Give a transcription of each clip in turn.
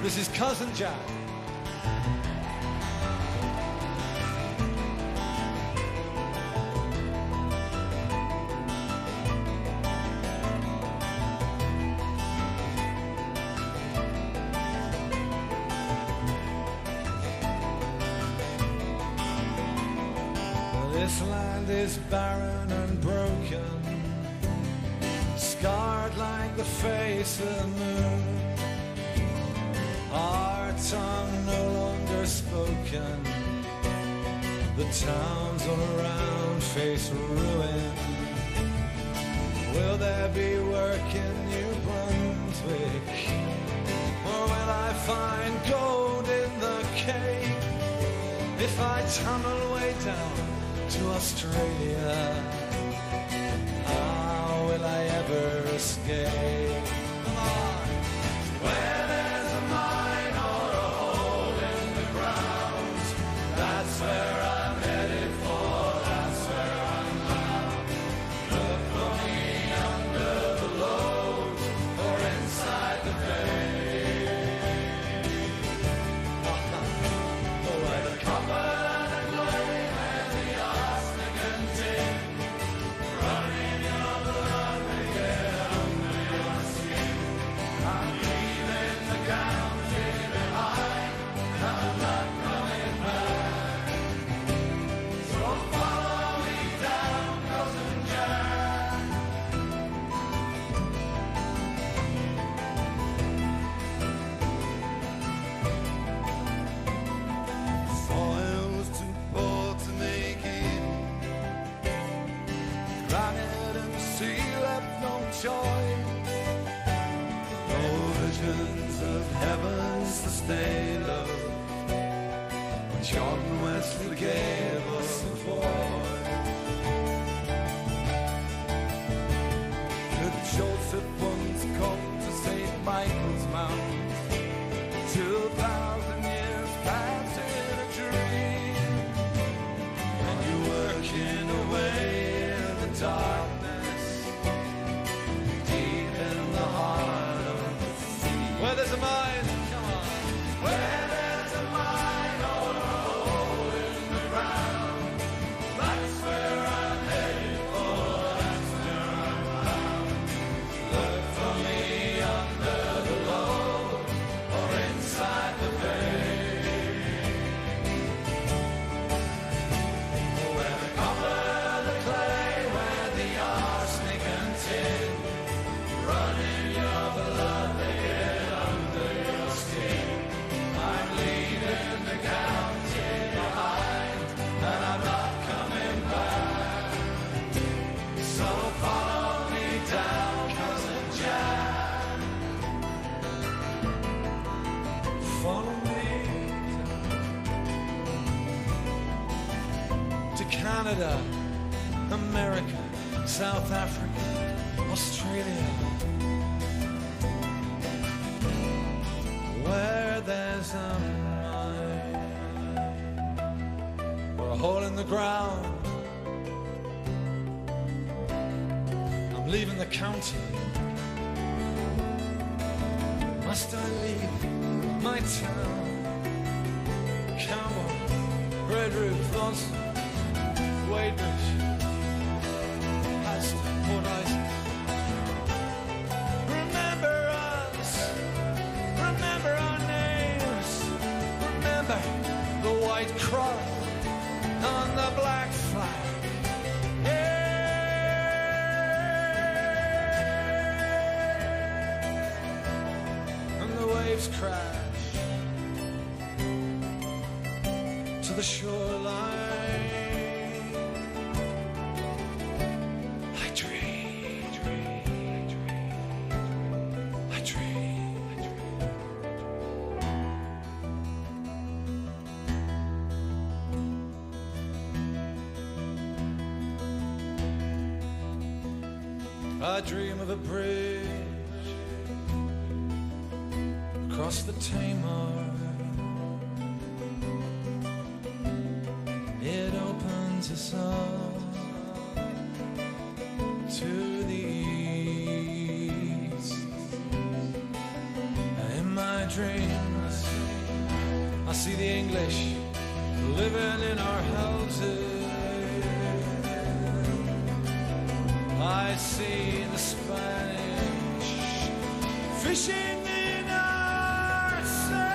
This is Cousin Jack. This land is barren and broken, scarred like the face of the moon. Our tongue no longer spoken, the towns all around face ruin. Will there be work in New Brunswick, or will I find gold in the Cape? If I tunnel way down to Australia, how will I ever escape? Come on. Where there's a mine or a hole in the ground, that's where I'm headed for, that's where I'm bound. Look for me under the load or inside the bay. Where the copper and the clay and the arsenic and tin, running your blood to get under your skin. I'm leaving the county behind, I'm not coming back. So follow me down, Cousin Jack. Soil was too poor to make it, granite and sea left no choice. No visions of heavens to stay low, when John Wesley gave us a voice. Could Joseph once come to St. Michael's Mount, 2,000 years past in a dream, and you're working away in the darkness, deep in the heart of the sea. Where there's a mine, come on. Where there's a mine or a hole in the ground, that's where I'm headed for, that's where I'm bound. Look for me under the load or inside the bay. Where the copper, the clay, where the arsenic and tin, running your blood to get under your skin. I'm leaving the county behind, and I'm not coming back. So follow me down, Cousin Jack. Follow me down to Canada, America, South Africa, Australia. Where there's a mine or a hole in the ground, I'm leaving the county. Must I leave my town? Camel, Red Roof, Lawson, Wadebridge, Aston, Port Isaac. Remember us, remember our names, remember the white cross on the black flag. Yeah. And the waves crash to the shoreline. I dream, I dream. I dream of a bridge across the Tamar. It opens us up to the east. In my dreams, I see the English living in our houses. I see the Spanish fishing in our sand.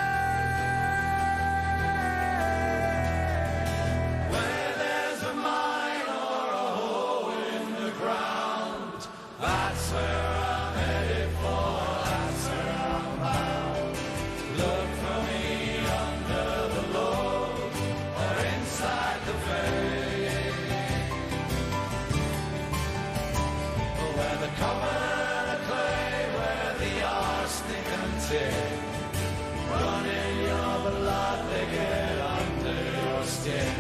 Where there's a mine or a hole in the ground, that's where I'm headed for, that's where I'm bound. Look for me under the load or inside the vein. Where the copper and the clay, where the arsenic and tin run in your blood, they get under your skin.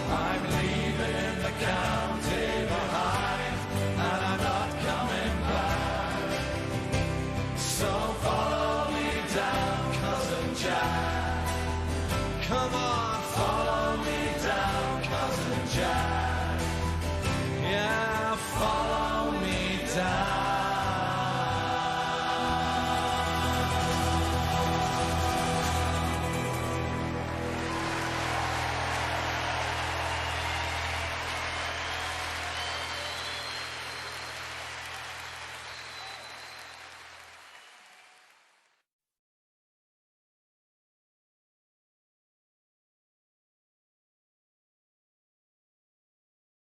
I'm leaving the county behind, and I'm not coming back. So follow me down, cousin Jack. Come on, follow me down, cousin Jack. Yeah, follow me down.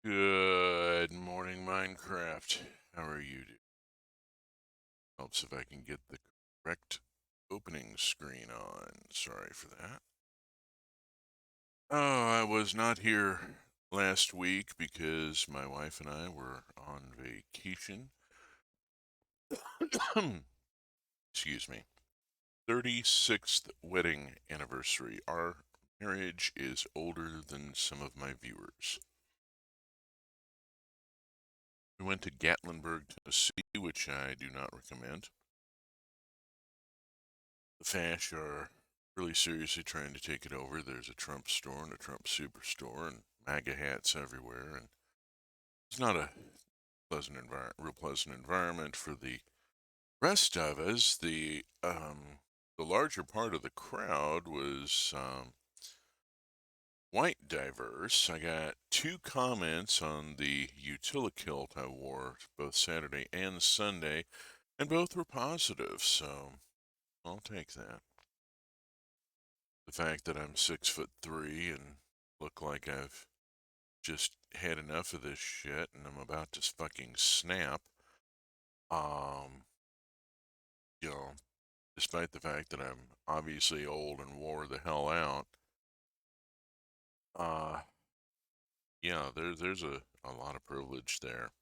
Good morning, Minecraft. How are you doing? Helps if I can get the correct opening screen on. Sorry for that. Oh, I was not here last week because my wife and I were on vacation. Excuse me. 36th wedding anniversary. Our marriage is older than some of my viewers. We went to Gatlinburg, Tennessee, which I do not recommend. The Fash are really seriously trying to take it over. There's a Trump store and a Trump superstore and MAGA hats everywhere, and it's not a real pleasant environment for the rest of us. The larger part of the crowd was white diverse. I got 2 comments on the Utilikilt I wore both Saturday and Sunday, and both were positive, so I'll take that. The fact that I'm 6'3" and look like I've just had enough of this shit and I'm about to fucking snap. You know, despite the fact that I'm obviously old and wore the hell out. Yeah, there's a lot of privilege there.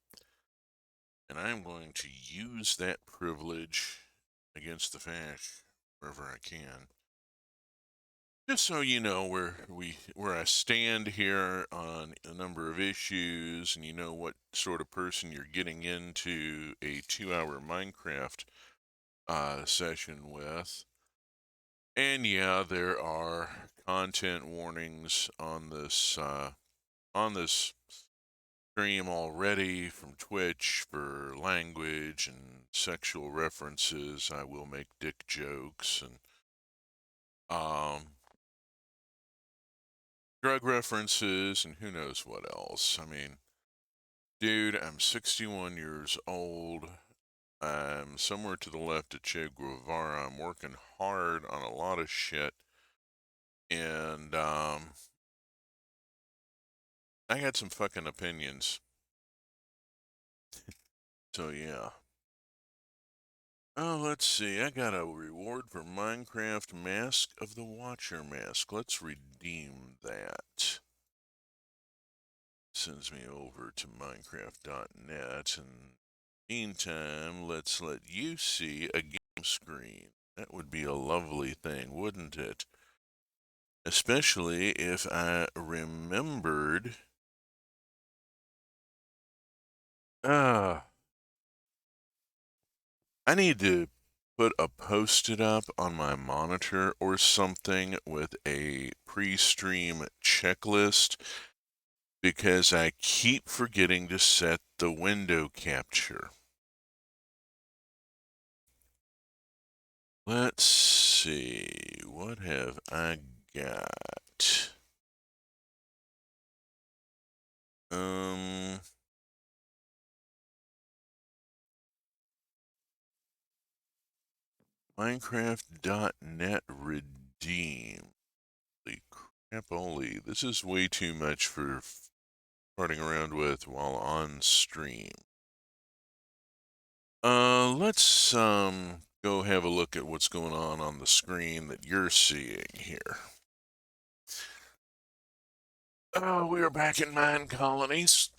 And I'm going to use that privilege against the Fash wherever I can. Just so you know where I stand here on a number of issues, and you know what sort of person you're getting into a 2-hour Minecraft session with. And yeah, there are content warnings on this stream already from Twitch for language and sexual references. I will make dick jokes and drug references and who knows what else. I mean, dude, I'm 61 years old. I'm somewhere to the left of Che Guevara. I'm working hard on a lot of shit. And, I got some fucking opinions. So, yeah. Oh, let's see. I got a reward for Minecraft Mask of the Watcher mask. Let's redeem that. Sends me over to Minecraft.net. And meantime, let's let you see a game screen. That would be a lovely thing, wouldn't it? Especially if I remembered. I need to put a post-it up on my monitor or something with a pre-stream checklist because I keep forgetting to set the window capture. Let's see, what have I got? Minecraft.net redeem. Holy crapoly, this is way too much for farting around with while on stream. Let's go have a look at what's going on the screen that you're seeing here. Oh, we are back in mine colonies.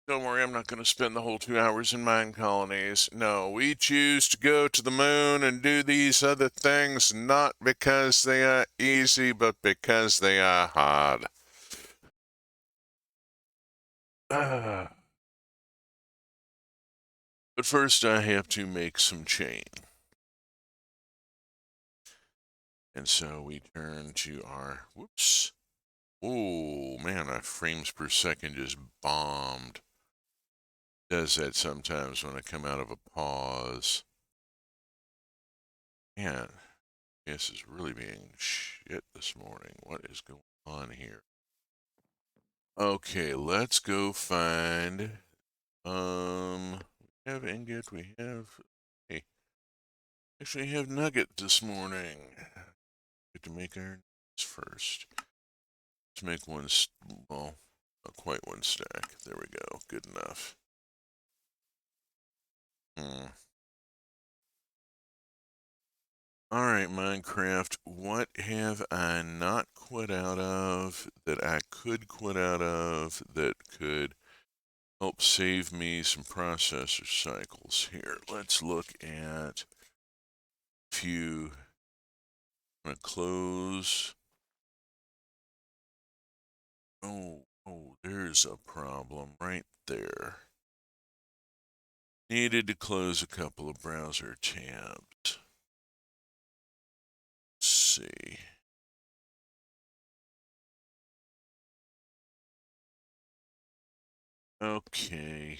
Don't worry, I'm not going to spend the whole 2 hours in mine colonies. No, we choose to go to the moon and do these other things not because they are easy, but because they are hard. But first, I have to make some chain. And so we turn to our, whoops. Oh, man, our frames per second just bombed. Does that sometimes when I come out of a pause. Man, this is really being shit this morning. What is going on here? Okay, let's go find, we have ingot, we have, hey, actually have nugget this morning. Get to make our first. Let's make one, well, not quite one stack. There we go, good enough. Alright, Minecraft, what have I not quit out of that I could quit out of that could help save me some processor cycles here? Let's look at a few. I'm going to close. Oh, there's a problem right there. Needed to close a couple of browser tabs. Let's see. Okay.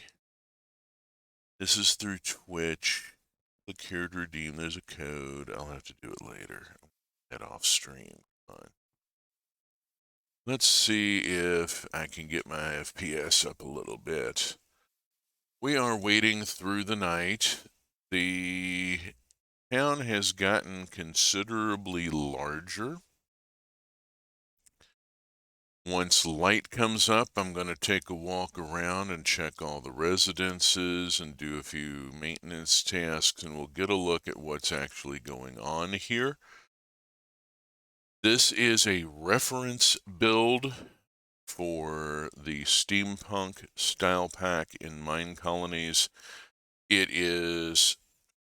This is through Twitch. Click here to redeem. There's a code. I'll have to do it later. Head off stream. Fine. Let's see if I can get my FPS up a little bit. We are waiting through the night. The town has gotten considerably larger. Once light comes up, I'm going to take a walk around and check all the residences and do a few maintenance tasks, and we'll get a look at what's actually going on here. This is a reference build for the steampunk style pack in Mine Colonies. It is,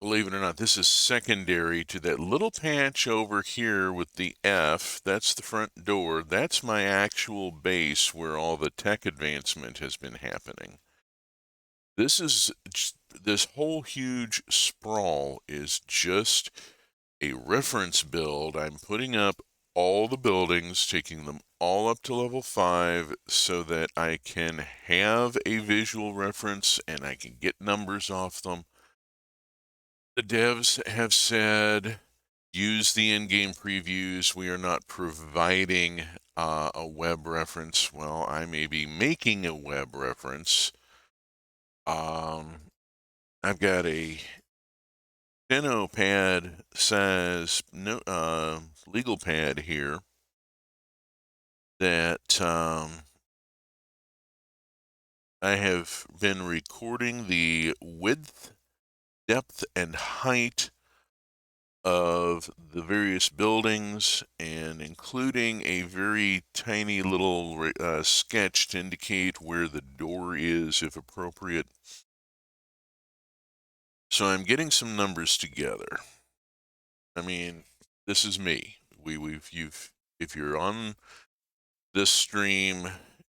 believe it or not, this is secondary to that little patch over here with the F. That's the front door. That's my actual base where all the tech advancement has been happening. This whole huge sprawl is just a reference build. I'm putting up all the buildings, taking them all up to level 5 so that I can have a visual reference and I can get numbers off them. The devs have said use the in-game previews. We are not providing a web reference. Well, I may be making a web reference. I've got a pad size legal pad here that I have been recording the width, depth, and height of the various buildings and including a very tiny little sketch to indicate where the door is if appropriate. So I'm getting some numbers together. I mean, this is me. If you're on this stream,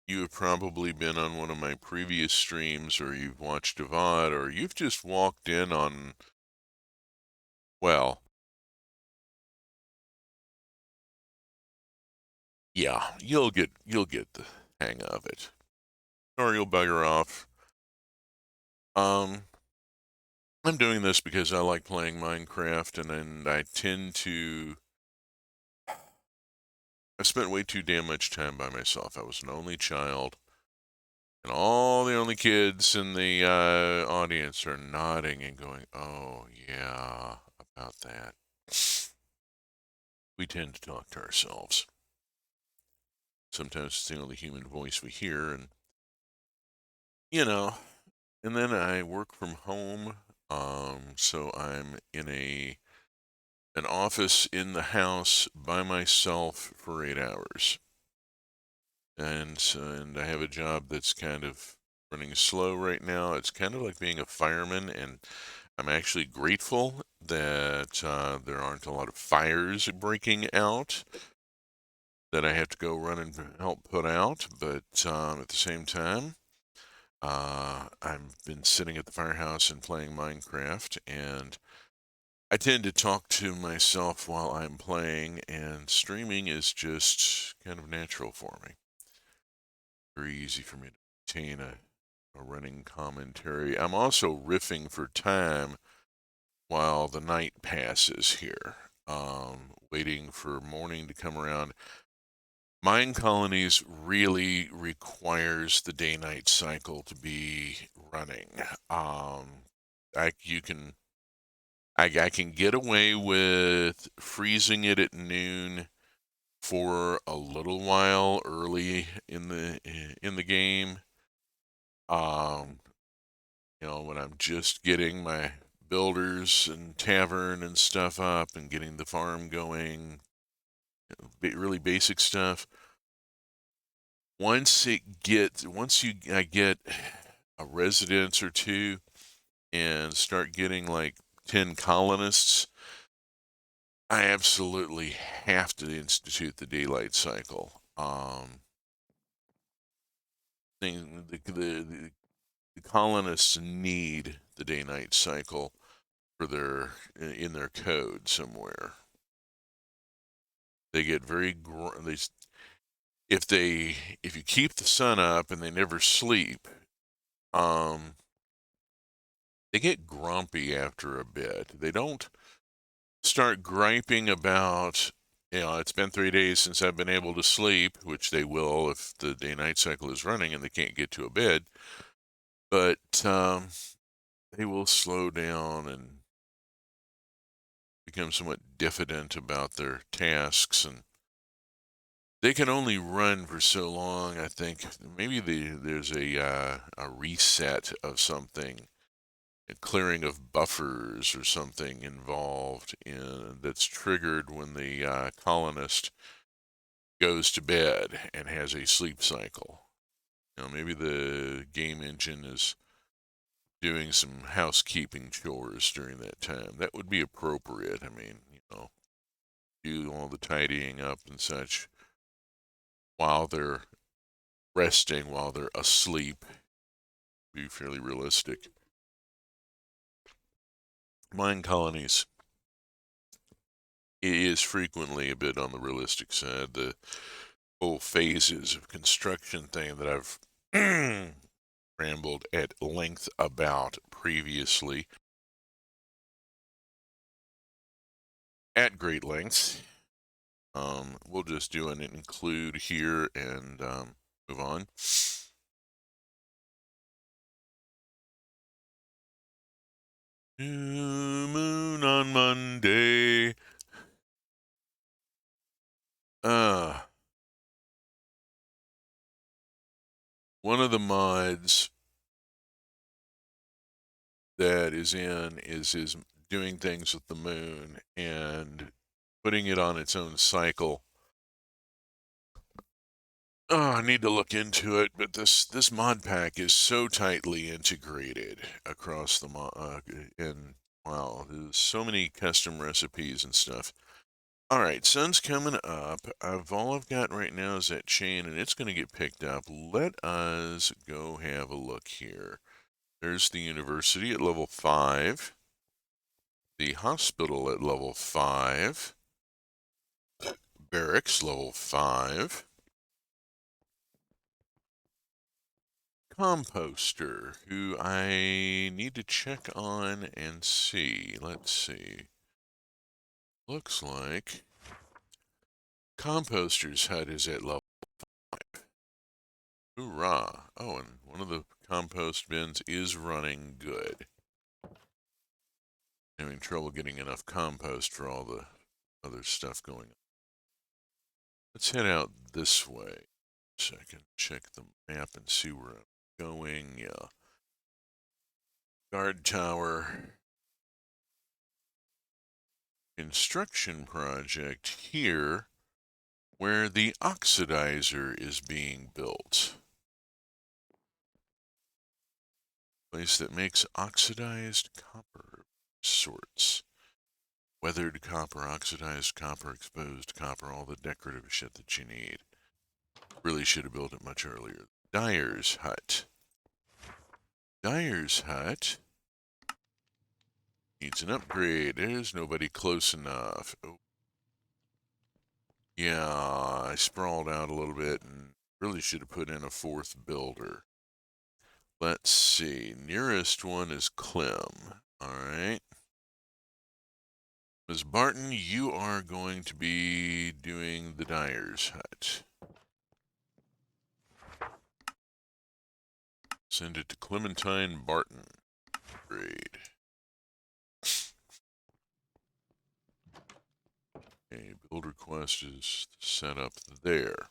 you have probably been on one of my previous streams, or you've watched a VOD, or you've just walked in on Well, yeah, you'll get the hang of it, or you'll bugger off. Um, I'm doing this because I like playing Minecraft, and I tend to. I spent way too damn much time by myself. I was an only child, and all the only kids in the audience are nodding and going, "Oh yeah, about that." We tend to talk to ourselves. Sometimes it's the only human voice we hear, and you know. And then I work from home, so I'm in an office in the house by myself for 8 hours, and I have a job that's kind of running slow right now. It's kind of like being a fireman, and I'm actually grateful that there aren't a lot of fires breaking out that I have to go run and help put out. But at the same time, I've been sitting at the firehouse and playing Minecraft, and I tend to talk to myself while I'm playing, and streaming is just kind of natural for me. Very easy for me to maintain a running commentary. I'm also riffing for time while the night passes here, waiting for morning to come around. Mine colonies really requires the day-night cycle to be running. You can I can get away with freezing it at noon for a little while early in the game. Um, when I'm just getting my builders and tavern and stuff up and getting the farm going, really basic stuff. I get a residence or two and start getting like 10 colonists, I absolutely have to institute the daylight cycle. The colonists need the day-night cycle for in their code somewhere. They get very if you keep the sun up and they never sleep, um, they get grumpy after a bit. They don't start griping about, it's been 3 days since I've been able to sleep, which they will if the day night cycle is running and they can't get to a bed. But they will slow down and become somewhat diffident about their tasks, and they can only run for so long. I think maybe there's a reset of something, a clearing of buffers or something involved in that's triggered when the colonist goes to bed and has a sleep cycle. Maybe the game engine is doing some housekeeping chores during that time. That would be appropriate. I mean, do all the tidying up and such while they're resting, while they're asleep. Be fairly realistic. Mine colonies is frequently a bit on the realistic side. The whole phases of construction thing that I've rambled at length about previously, at great length. We'll just do an include here and move on. New moon on Monday. One of the mods that is doing things with the moon and putting it on its own cycle. I need to look into it, but this mod pack is so tightly integrated across the and wow, there's so many custom recipes and stuff. All right, sun's coming up. All I've got right now is that chain, and it's going to get picked up. Let us go have a look here. There's the university at level 5. The hospital at level 5. Barracks level 5. Composter, who I need to check on and see. Let's see. Looks like Composter's hut is at level 5. Hoorah. Oh, and one of the compost bins is running good. Having trouble getting enough compost for all the other stuff going on. Let's head out this way. So I can check the map and see where I'm going. Yeah. Guard tower. Construction project here where the oxidizer is being built. Place that makes oxidized copper sorts. Weathered copper, oxidized copper, exposed copper, all the decorative shit that you need. Really should have built it much earlier. Dyer's hut. Dyer's hut needs an upgrade. There's nobody close enough. Oh. Yeah, I sprawled out a little bit and really should have put in a 4th builder. Let's see. Nearest one is Clem. All right. Ms. Barton, you are going to be doing the Dyer's hut. Send it to Clementine Barton. Great. A build request is set up there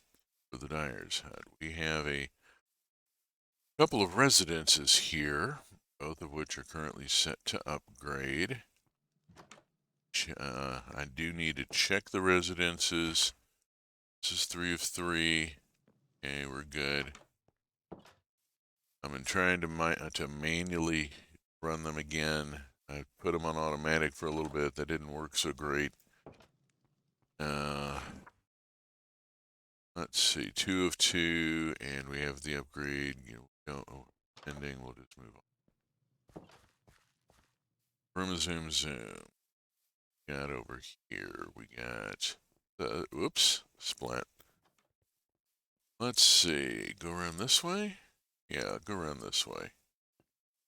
for the Dyer's hut. We have a couple of residences here, both of which are currently set to upgrade. I do need to check the residences. This is 3 of 3. Okay, we're good. I've been trying to manually run them again. I put them on automatic for a little bit. That didn't work so great. Let's see, 2 of 2, and we have the upgrade. Pending. We'll just move on. Zoom. Got over here. We got the oops, splat. Let's see. Go around this way. Yeah, go around this way.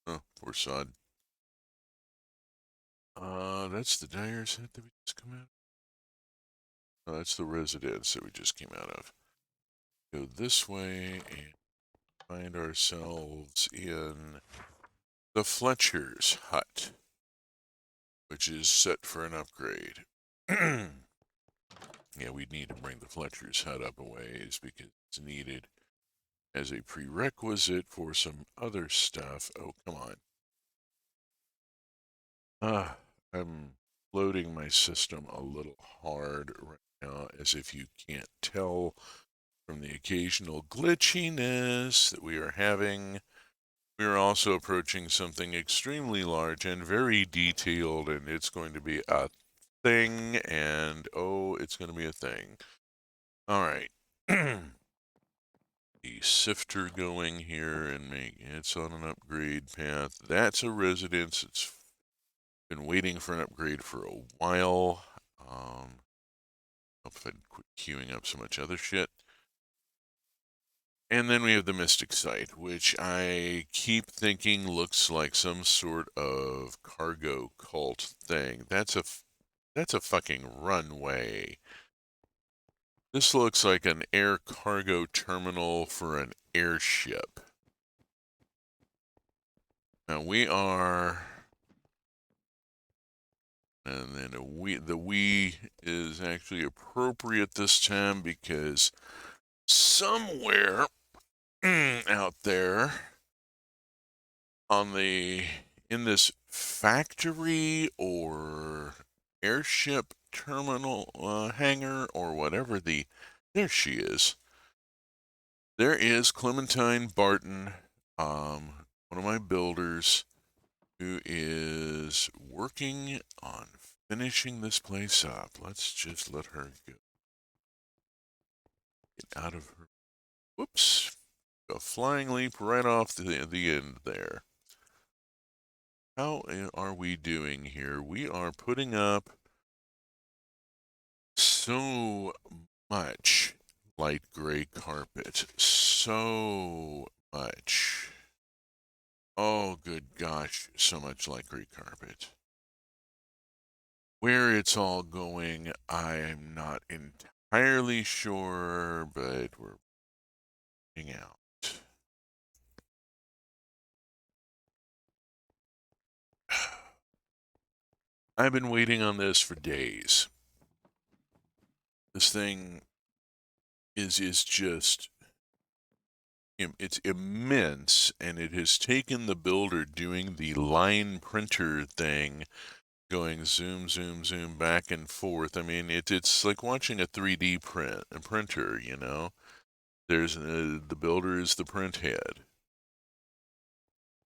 Oh, poor sod. That's the Dyer's hut that we just come out. Oh, that's the residence that we just came out of. Go this way and find ourselves in the Fletcher's hut, which is set for an upgrade. Yeah, we need to bring the Fletcher's hut up a ways because it's needed as a prerequisite for some other stuff. Oh, come on. I'm loading my system a little hard right now, as if you can't tell from the occasional glitchiness that we are having. We are also approaching something extremely large and very detailed, and it's going to be a thing, and oh, it's going to be a thing. All right. The sifter going here and it's on an upgrade path. That's a residence. It's been waiting for an upgrade for a while. Hope if I'd quit queuing up so much other shit. And then we have the Mystic Site, which I keep thinking looks like some sort of cargo cult thing. That's a fucking runway. This looks like an air cargo terminal for an airship. Now we are, and then the we is actually appropriate this time because somewhere out there in this factory or airship terminal hangar or whatever there she is. There is Clementine Barton, one of my builders, who is working on finishing this place up. Let's just let her get out of her. Whoops. A flying leap right off the end there. How are we doing here? We are putting up so much light gray carpet. So much. Oh, good gosh, so much light gray carpet. Where it's all going, I'm not entirely sure, but we're finding out. I've been waiting on this for days. This thing is just it's immense, and it has taken the builder doing the line printer thing, going zoom, zoom, zoom back and forth. I mean, it's like watching a 3D printer. You know, there's the builder is the print head.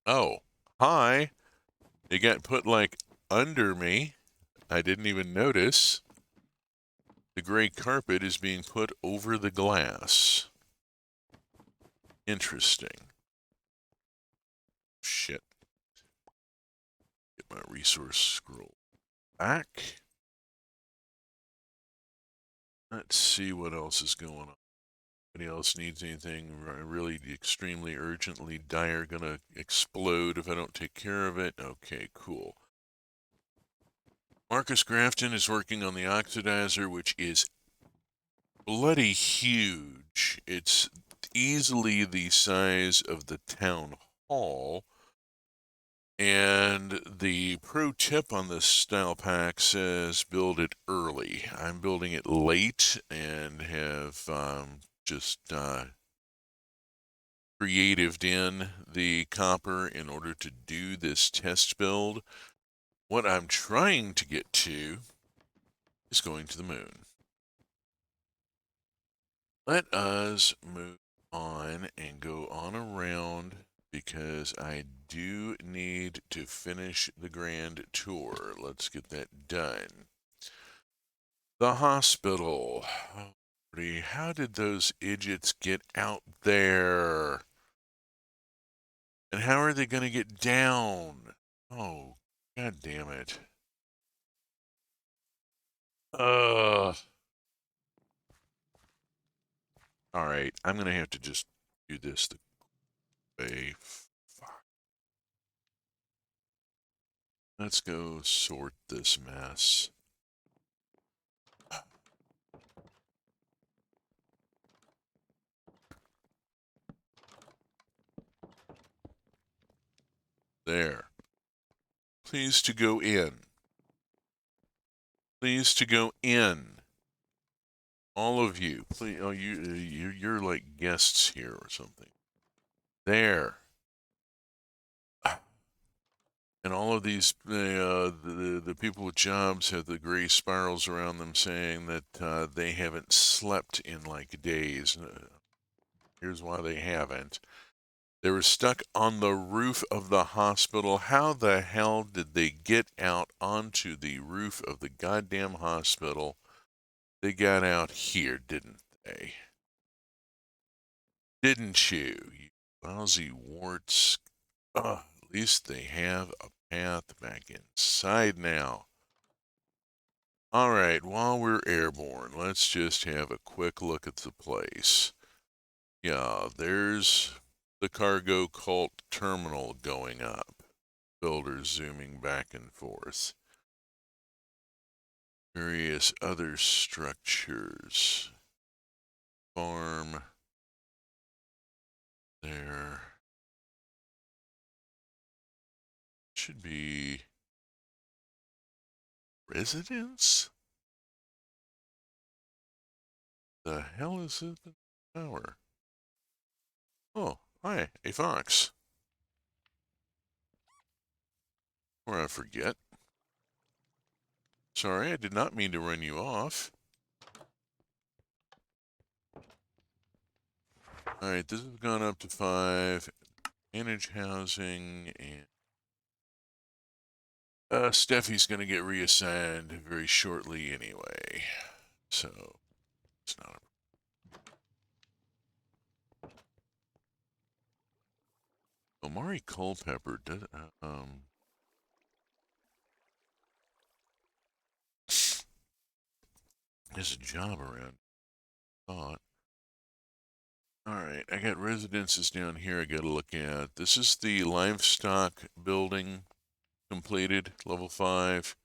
Oh, hi! It got put like under me. I didn't even notice. The gray carpet is being put over the glass. Interesting. Shit. Get my resource scroll back. Let's see what else is going on. Anybody else needs anything really extremely urgently dire gonna explode if I don't take care of it? Okay, cool. Marcus Grafton is working on the oxidizer, which is bloody huge. It's easily the size of the town hall. And the pro tip on this style pack says build it early. I'm building it late and have just creatived in the copper in order to do this test build. What I'm trying to get to is going to the moon. Let us move on and go on around because I do need to finish the grand tour. Let's get that done. The hospital. Oh, how did those idiots get out there? And how are they going to get down? Oh, god damn it. Ugh. Alright, I'm going to have to just do this the way. Fuck. Let's go sort this mess. There. Please to go in. Please to go in. All of you. Please. Oh, you're like guests here or something. There. And all of these, the people with jobs have the gray spirals around them saying that they haven't slept in like days. Here's why they haven't. They were stuck on the roof of the hospital. How the hell did they get out onto the roof of the goddamn hospital? They got out here, didn't they? Didn't you? You lousy warts. At least they have a path back inside now. All right, while we're airborne, let's just have a quick look at the place. Yeah, there's the cargo cult terminal going up. Builders zooming back and forth. Various other structures. Farm. There. Should be residence? The hell is it in the tower? Oh, hi, a fox. Or I forget. Sorry, I did not mean to run you off. Alright, this has gone up to 5. Manage housing, and Steffi's going to get reassigned very shortly anyway. So, it's not a... Omari Culpepper does... There's a job around. Thought. All right, I got residences down here I got to look at. This is the livestock building completed, level 5.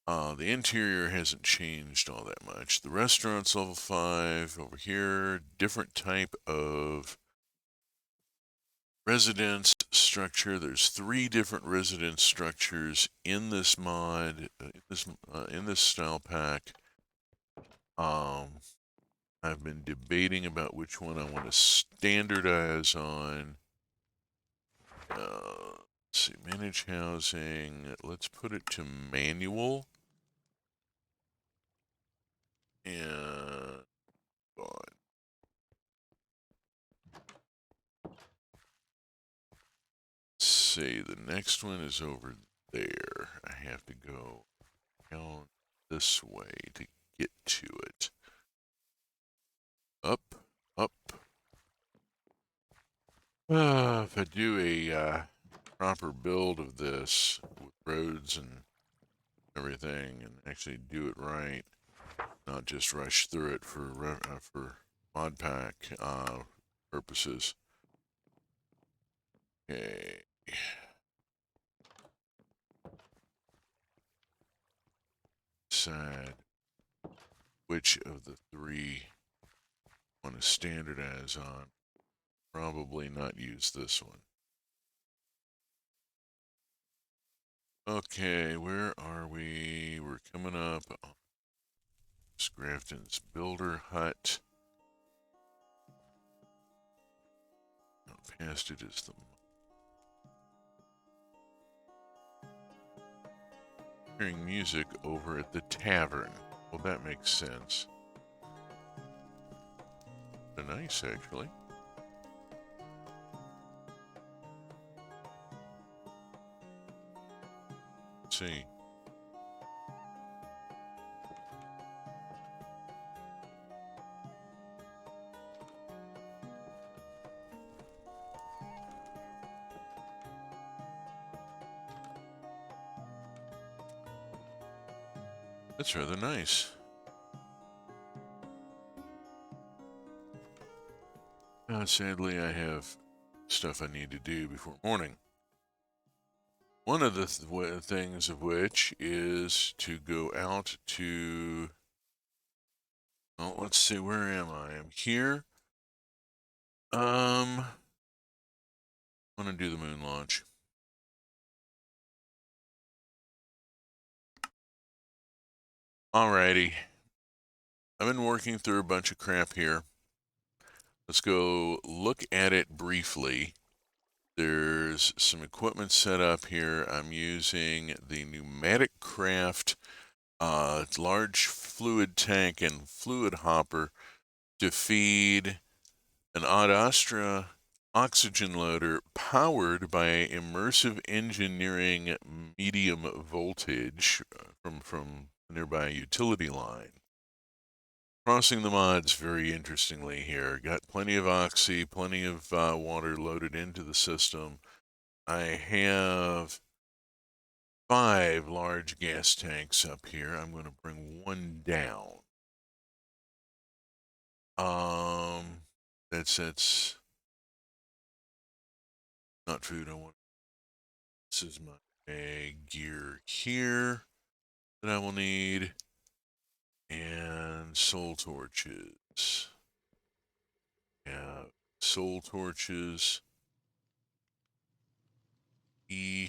The interior hasn't changed all that much. The restaurant's level 5. Over here, different type of residence structure. There's 3 different residence structures in this mod, in this style pack. I've been debating about which one I want to standardize on. Let's see, manage housing. Let's put it to manual. And see, the next one is over there. I have to go down this way to get to it. Up, up. If I do a proper build of this with roads and everything, and actually do it right, not just rush through it for mod pack purposes. Okay. Decide which of the 3 I want to standardize on. Probably not use this one. Okay, where are we? We're coming up. Grafton's Builder Hut. Past it is the hearing music over at the tavern. Well, that makes sense. They're nice, actually. Let's see. That's rather nice. Sadly, I have stuff I need to do before morning. One of the things of which is to go out to. Well, let's see, where am I? I'm here. I'm gonna do the moon launch. Alrighty. I've been working through a bunch of crap here. Let's go look at it briefly. There's some equipment set up here. I'm using the pneumatic craft large fluid tank and fluid hopper to feed an Ad Astra oxygen loader powered by immersive engineering medium voltage from a nearby utility line. Crossing the mods very interestingly here. Got plenty of oxy, plenty of water loaded into the system. I have 5 large gas tanks up here. I'm going to bring one down. That's not food I want. This is my gear here that I will need. And soul torches. Yeah, soul torches. E.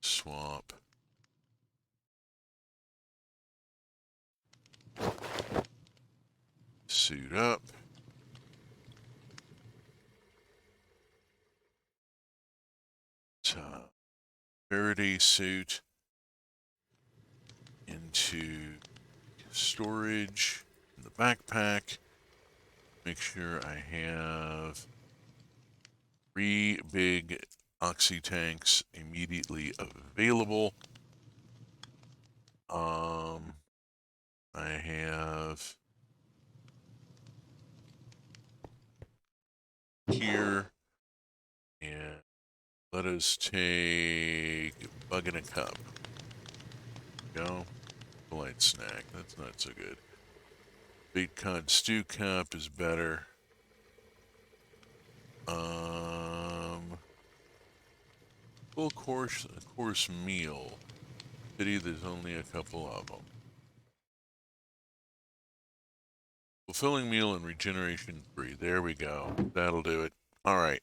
Swap. Suit up. Faraday suit into storage in the backpack. Make sure I have 3 big oxy tanks immediately available. I have here, and let us take a bug in a cup. Go. light snack. That's not so good. Baked cod stew cup is better. Full course meal. Pity there's only a couple of them. Fulfilling meal and regeneration 3. There we go. That'll do it. All right.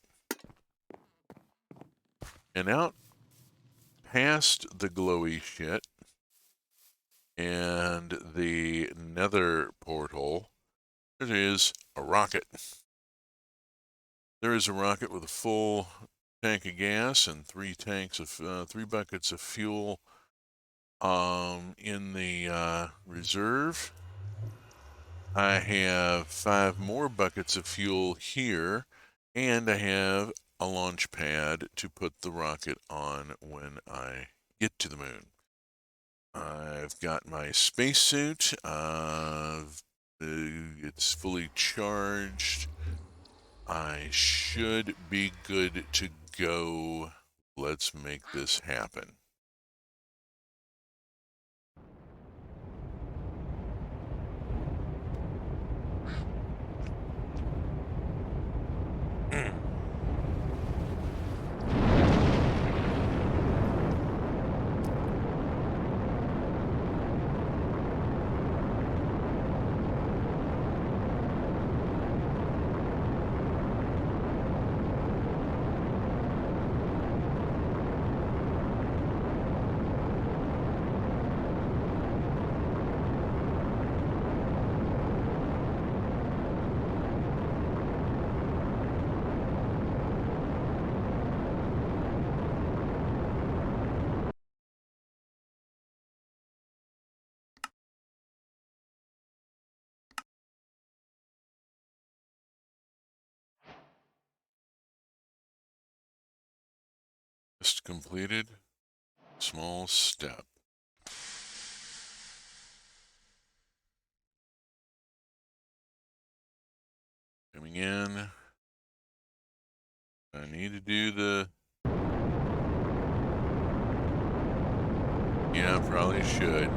And out past the glowy shit and the nether portal, there is a rocket. There is a rocket with a full tank of gas and 3 buckets of fuel in the reserve. I have 5 more buckets of fuel here, and I have a launch pad to put the rocket on when I get to the moon. I've got my spacesuit. It's fully charged. I should be good to go. Let's make this happen. Just completed. Small step. Coming in. I need to do the... Yeah, probably should.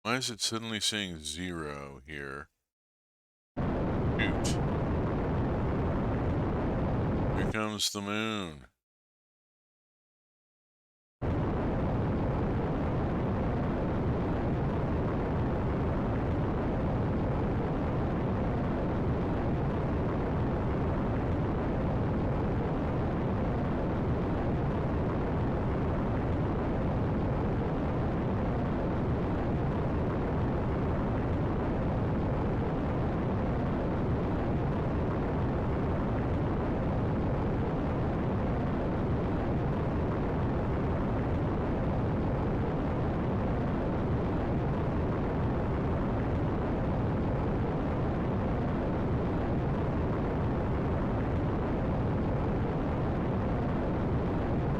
Why is it suddenly saying 0 here? Shoot. Here comes the moon.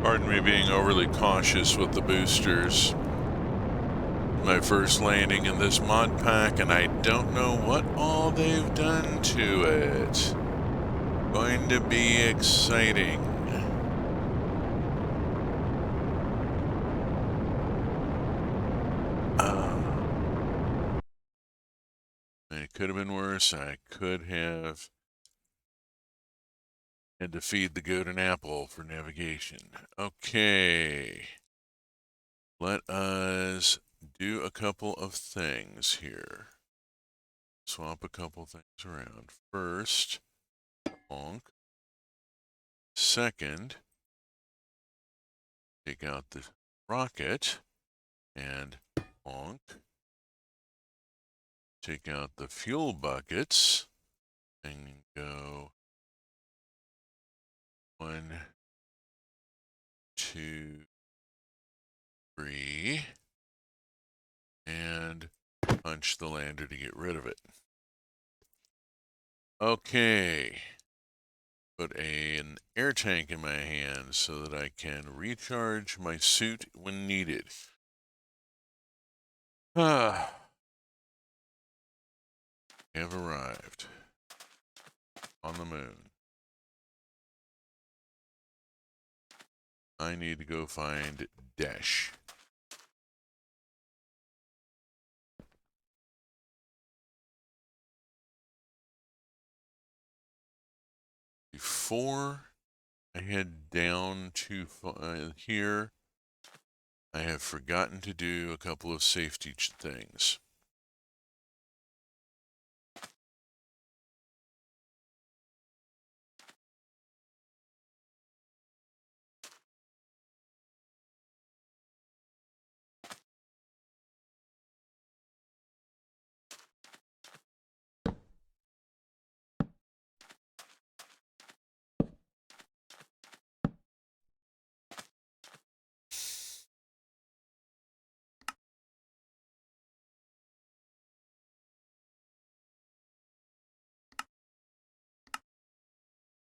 Pardon me being overly cautious with the boosters. My first landing in this mod pack, and I don't know what all they've done to it. Going to be exciting. It could have been worse. I could have had to feed the goat an apple for navigation. Okay. Let us do a couple of things here. Swap a couple things around. First, honk. Second, take out the rocket and honk. Take out the fuel buckets and go 1, 2, 3, and punch the lander to get rid of it. Okay. Put an air tank in my hand so that I can recharge my suit when needed. Have arrived on the moon. I need to go find Dash. Before I head down to here, I have forgotten to do a couple of safety things.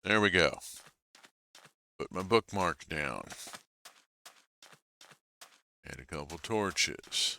There we go. Put my bookmark down. Add a couple torches.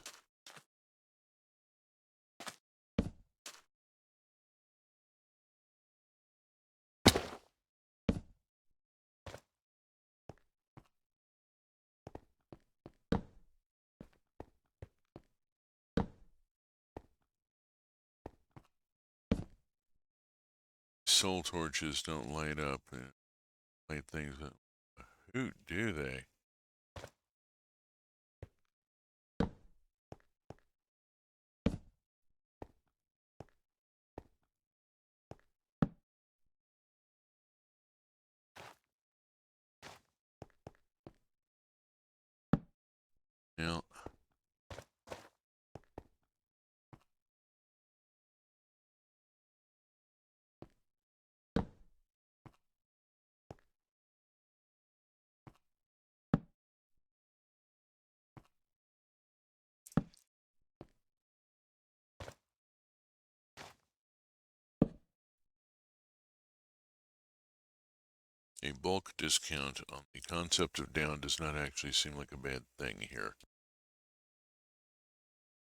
Soul torches don't light up and light things up. Who do they? Now, a bulk discount on the concept of down does not actually seem like a bad thing here.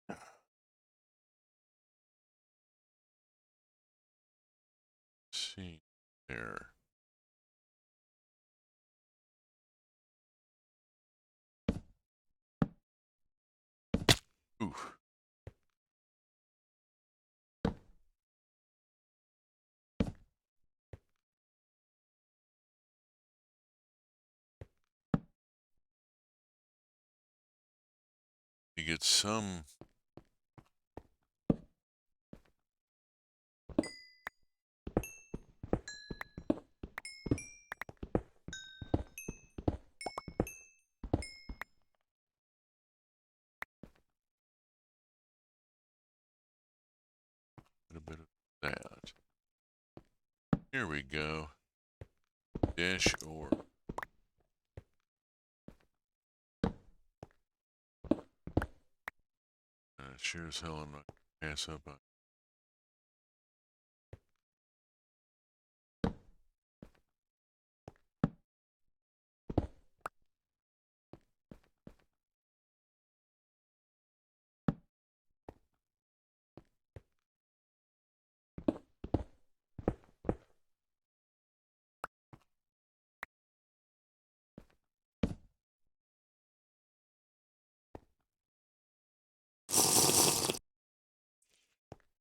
Let's see there. Oof. You get some. A bit of that. Here we go. Dash or. Sure as hell I'm not gonna pass up on.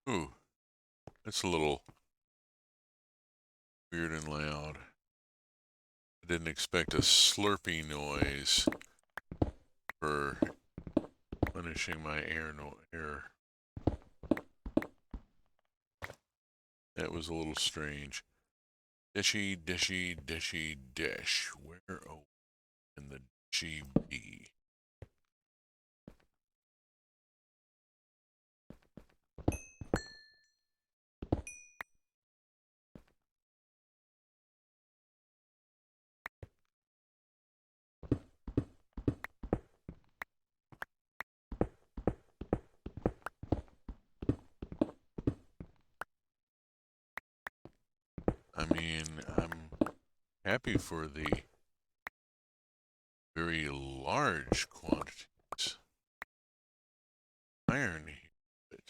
Ooh, that's a little weird and loud. I didn't expect a slurpy noise for punishing my air. That was a little strange. Dashy, dashy, dashy, dash. Where oh in the GB? I mean, I'm happy for the very large quantities of iron here, but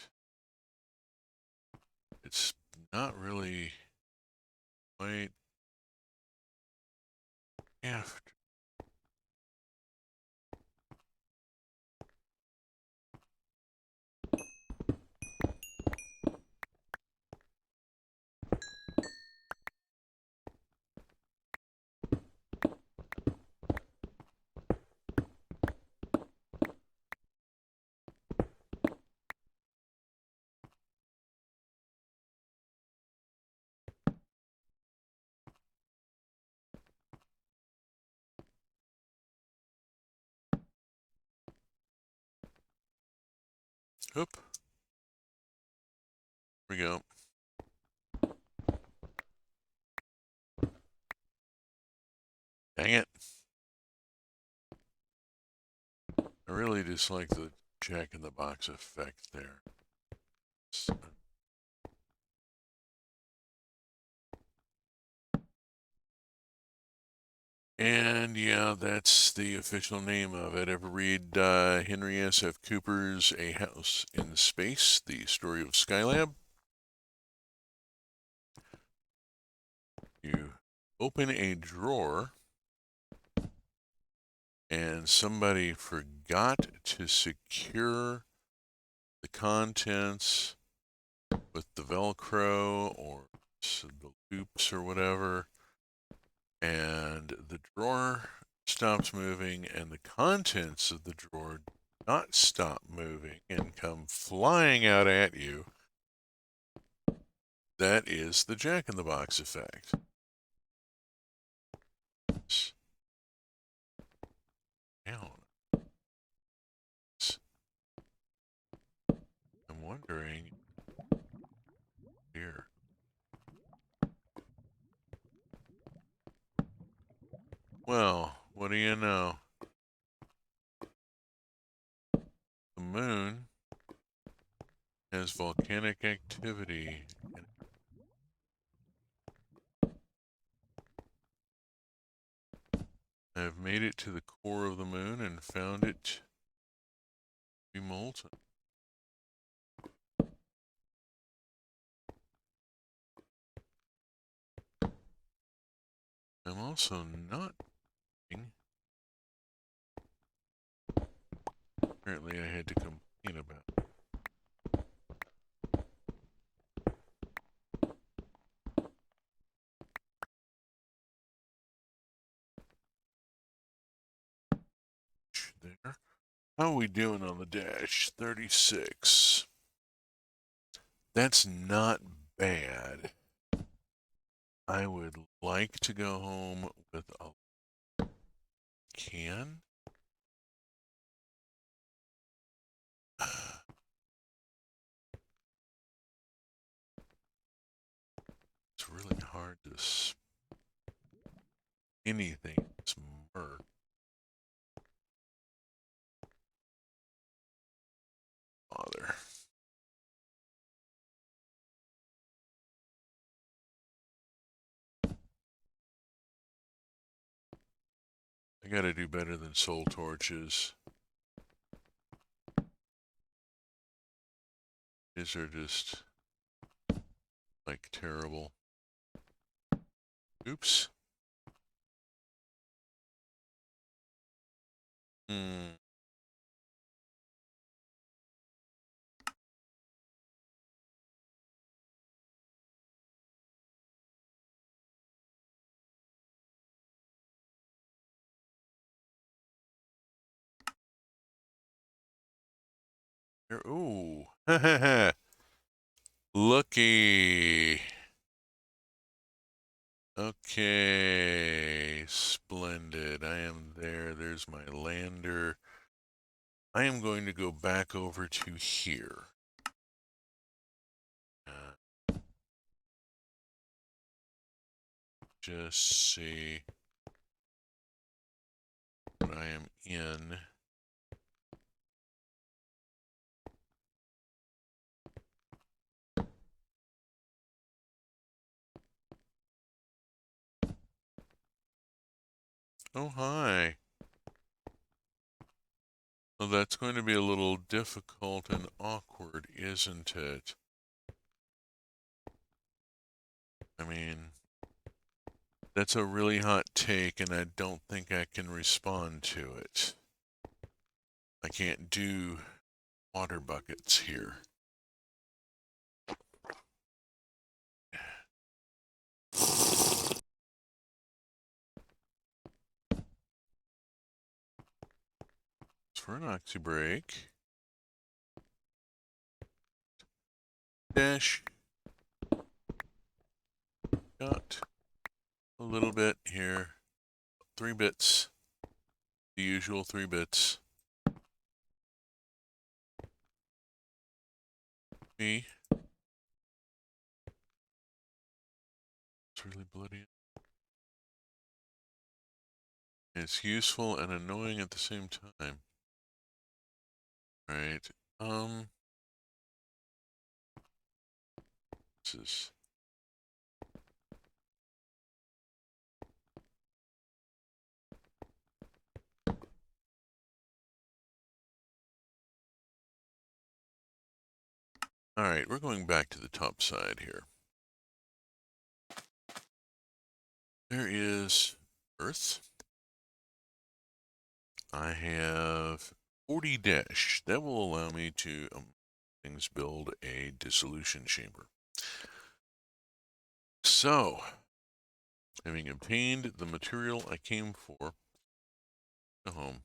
it's not really quite after. Oop, here we go. Dang it. I really dislike the Jack in the Box effect there. And yeah, that's the official name of it. Ever read Henry S.F. Cooper's A House in Space, the story of Skylab? You open a drawer and somebody forgot to secure the contents with the Velcro or the loops or whatever, and the drawer stops moving and the contents of the drawer not stop moving and come flying out at you. That is the Jack in the Box effect. Down. I'm wondering here. Well, what do you know? The moon has volcanic activity. I've made it to the core of the moon and found it to be molten. I'm also not. Apparently, I had to complain about. There. How are we doing on the dash? 36. That's not bad. I would like to go home with a can. It's really hard to anything smart. Bother. I gotta do better than soul torches. These are just like terrible. Oops. Hmm. Ooh. Looky. Okay. Splendid. I am there. There's my lander. I am going to go back over to here. Just see what I am in. Oh, hi. Well, that's going to be a little difficult and awkward, isn't it? I mean, that's a really hot take, and I don't think I can respond to it. I can't do water buckets here. For an oxy break. Dash. Got a little bit here. 3 bits. The usual 3 bits. Me. It's really bloody. It's useful and annoying at the same time. Right. This is... Alright, we're going back to the top side here. There is Earth. I have 40 dash. That will allow me to things build a dissolution chamber. So, having obtained the material I came for, go home.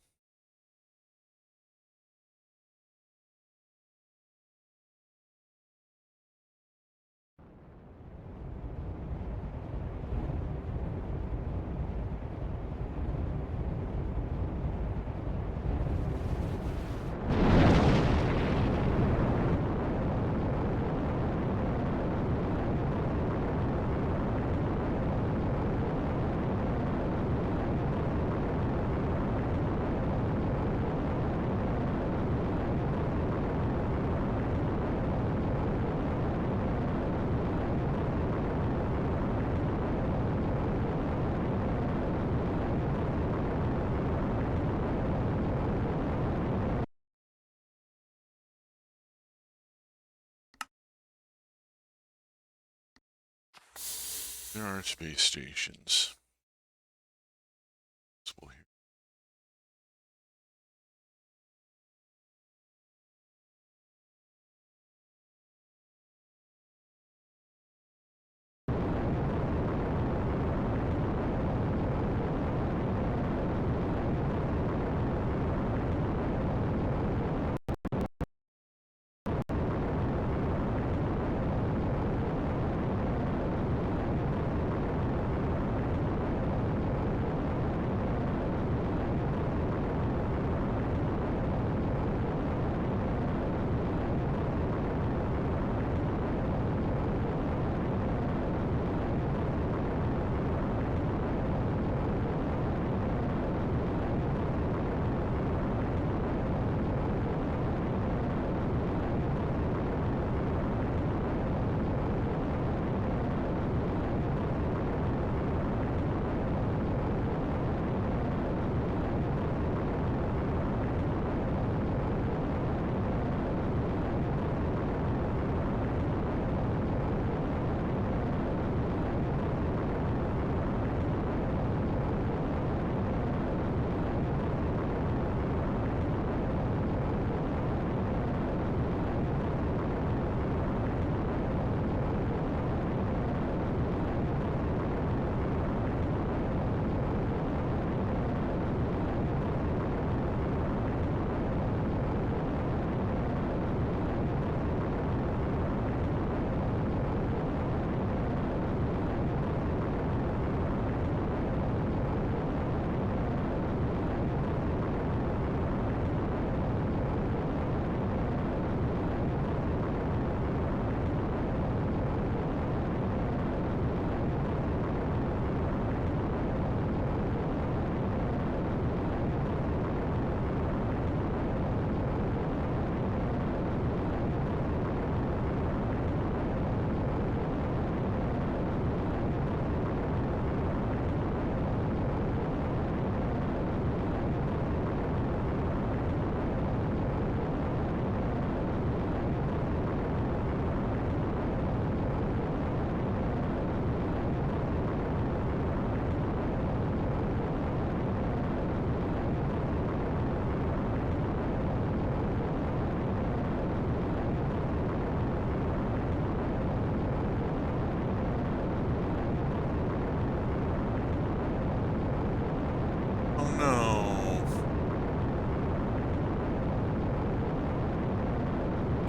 There are space stations.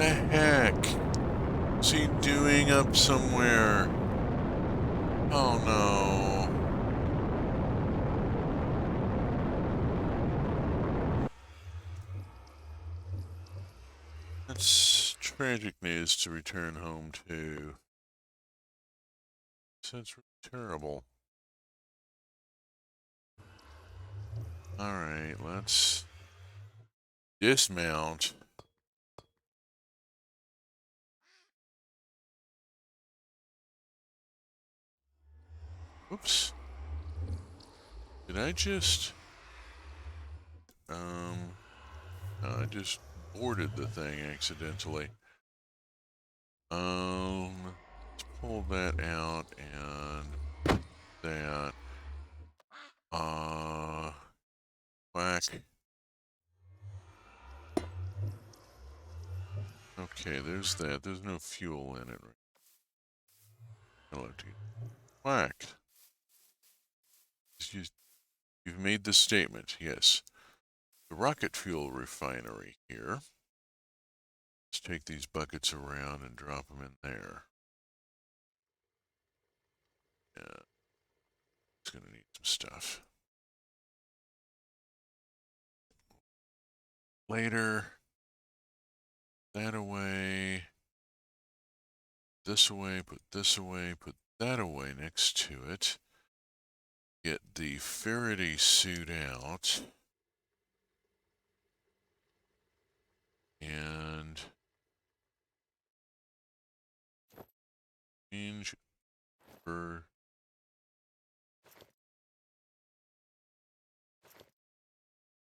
The heck? What's he doing up somewhere? Oh no. That's tragic news to return home to. That's really terrible. Alright, let's dismount. Oops. Did I just... I just boarded the thing accidentally. Let's pull that out and that. Whack. Okay, there's that. There's no fuel in it. Hello, dude. Whack. You've made the statement, yes. The rocket fuel refinery here. Let's take these buckets around and drop them in there. Yeah. It's gonna need some stuff. Later. That away. This away, put this away, put that away next to it. Get the Faraday suit out. And change for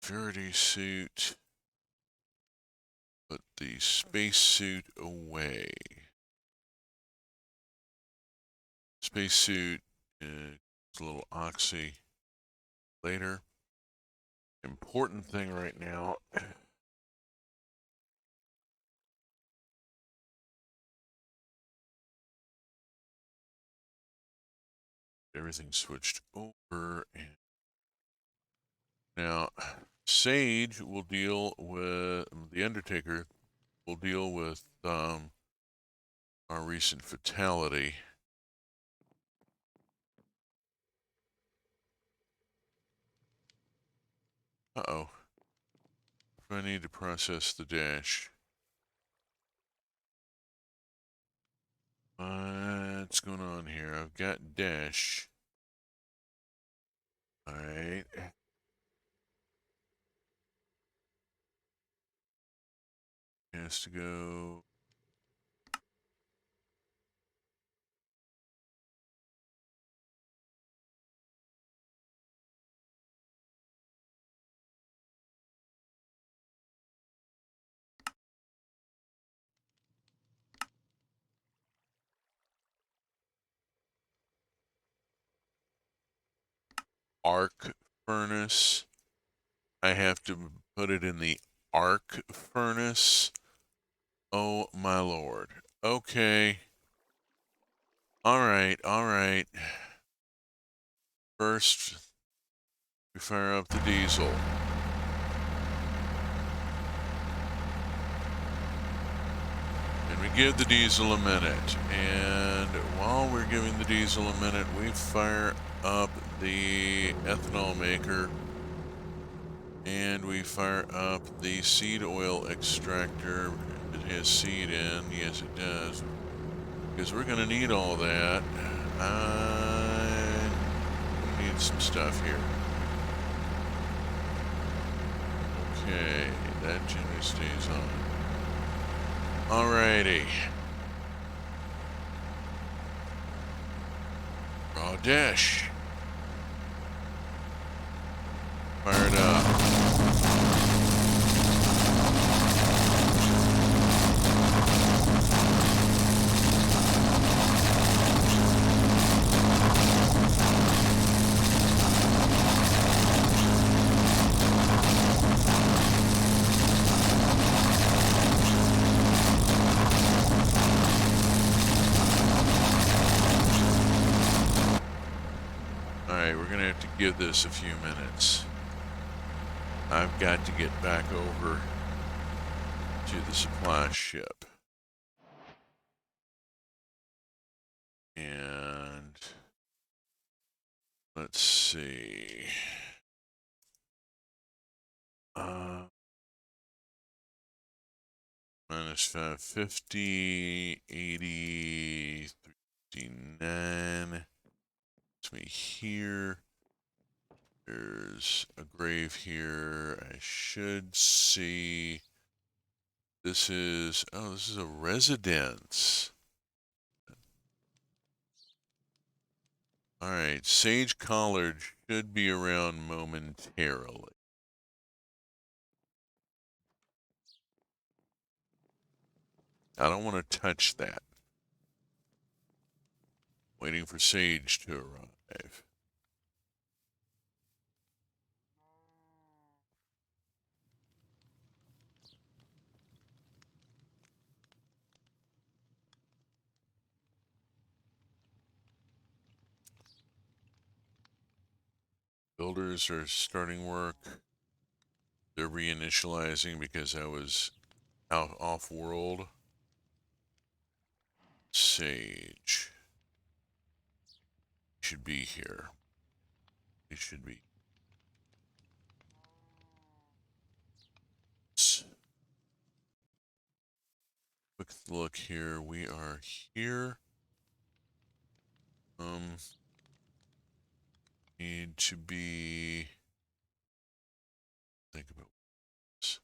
Faraday suit. Put the spacesuit away. Spacesuit is a little oxy later. Important thing right now. Everything switched over. And now, Sage will deal with, the Undertaker will deal with our recent fatality. Uh-oh. I need to process the dash. What's going on here? I've got dash. Alright. Has to go. Arc furnace. I have to put it in the arc furnace. Oh my lord. Okay. Alright, alright. First, we fire up the diesel. And we give the diesel a minute. And while we're giving the diesel a minute, we fire up the ethanol maker. And we fire up the seed oil extractor. It has seed in. Yes, it does. Because we're going to need all that. I need some stuff here. Okay, that generally stays on. Alrighty. Raw dash. Fired up. Alright, we're going to have to give this a few minutes. I've got to get back over to the supply ship. And let's see. Minus 550, 80, 359. It's me here. There's a grave here. I should see. This is a residence. All right, Sage Collard should be around momentarily. I don't want to touch that. Waiting for Sage to arrive. Builders are starting work. They're reinitializing because I was out off world. Sage should be here. He should be. Quick look here. We are here. Need to be. Think about this.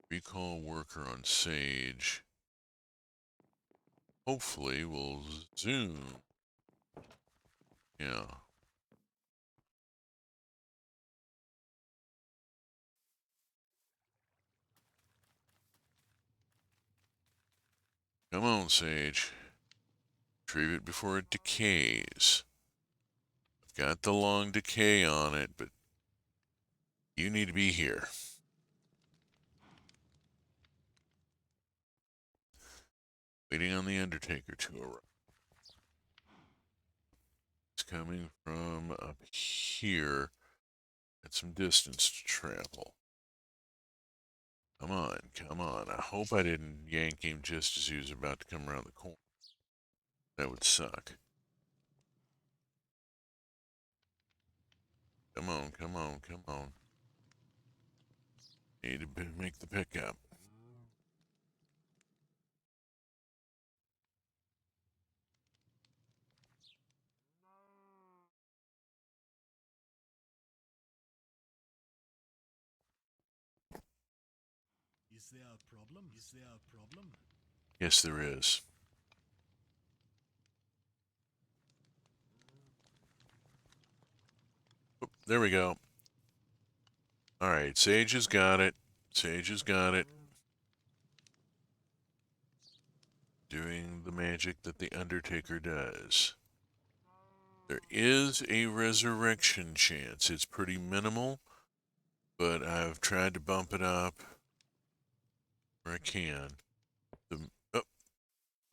Recall worker on Sage. Hopefully we'll zoom. Yeah. Come on, Sage. Retrieve it before it decays. I've got the long decay on it, but you need to be here. Waiting on the Undertaker to arrive. It's coming from up here. Got some distance to travel. Come on, come on. I hope I didn't yank him just as he was about to come around the corner. That would suck. Come on, come on, come on. Need to make the pickup. Is there a problem? Is there a problem? Yes, there is. Oop, there we go. All right, Sage has got it. Sage has got it. Doing the magic that the Undertaker does. There is a resurrection chance. It's pretty minimal, but I've tried to bump it up where I can.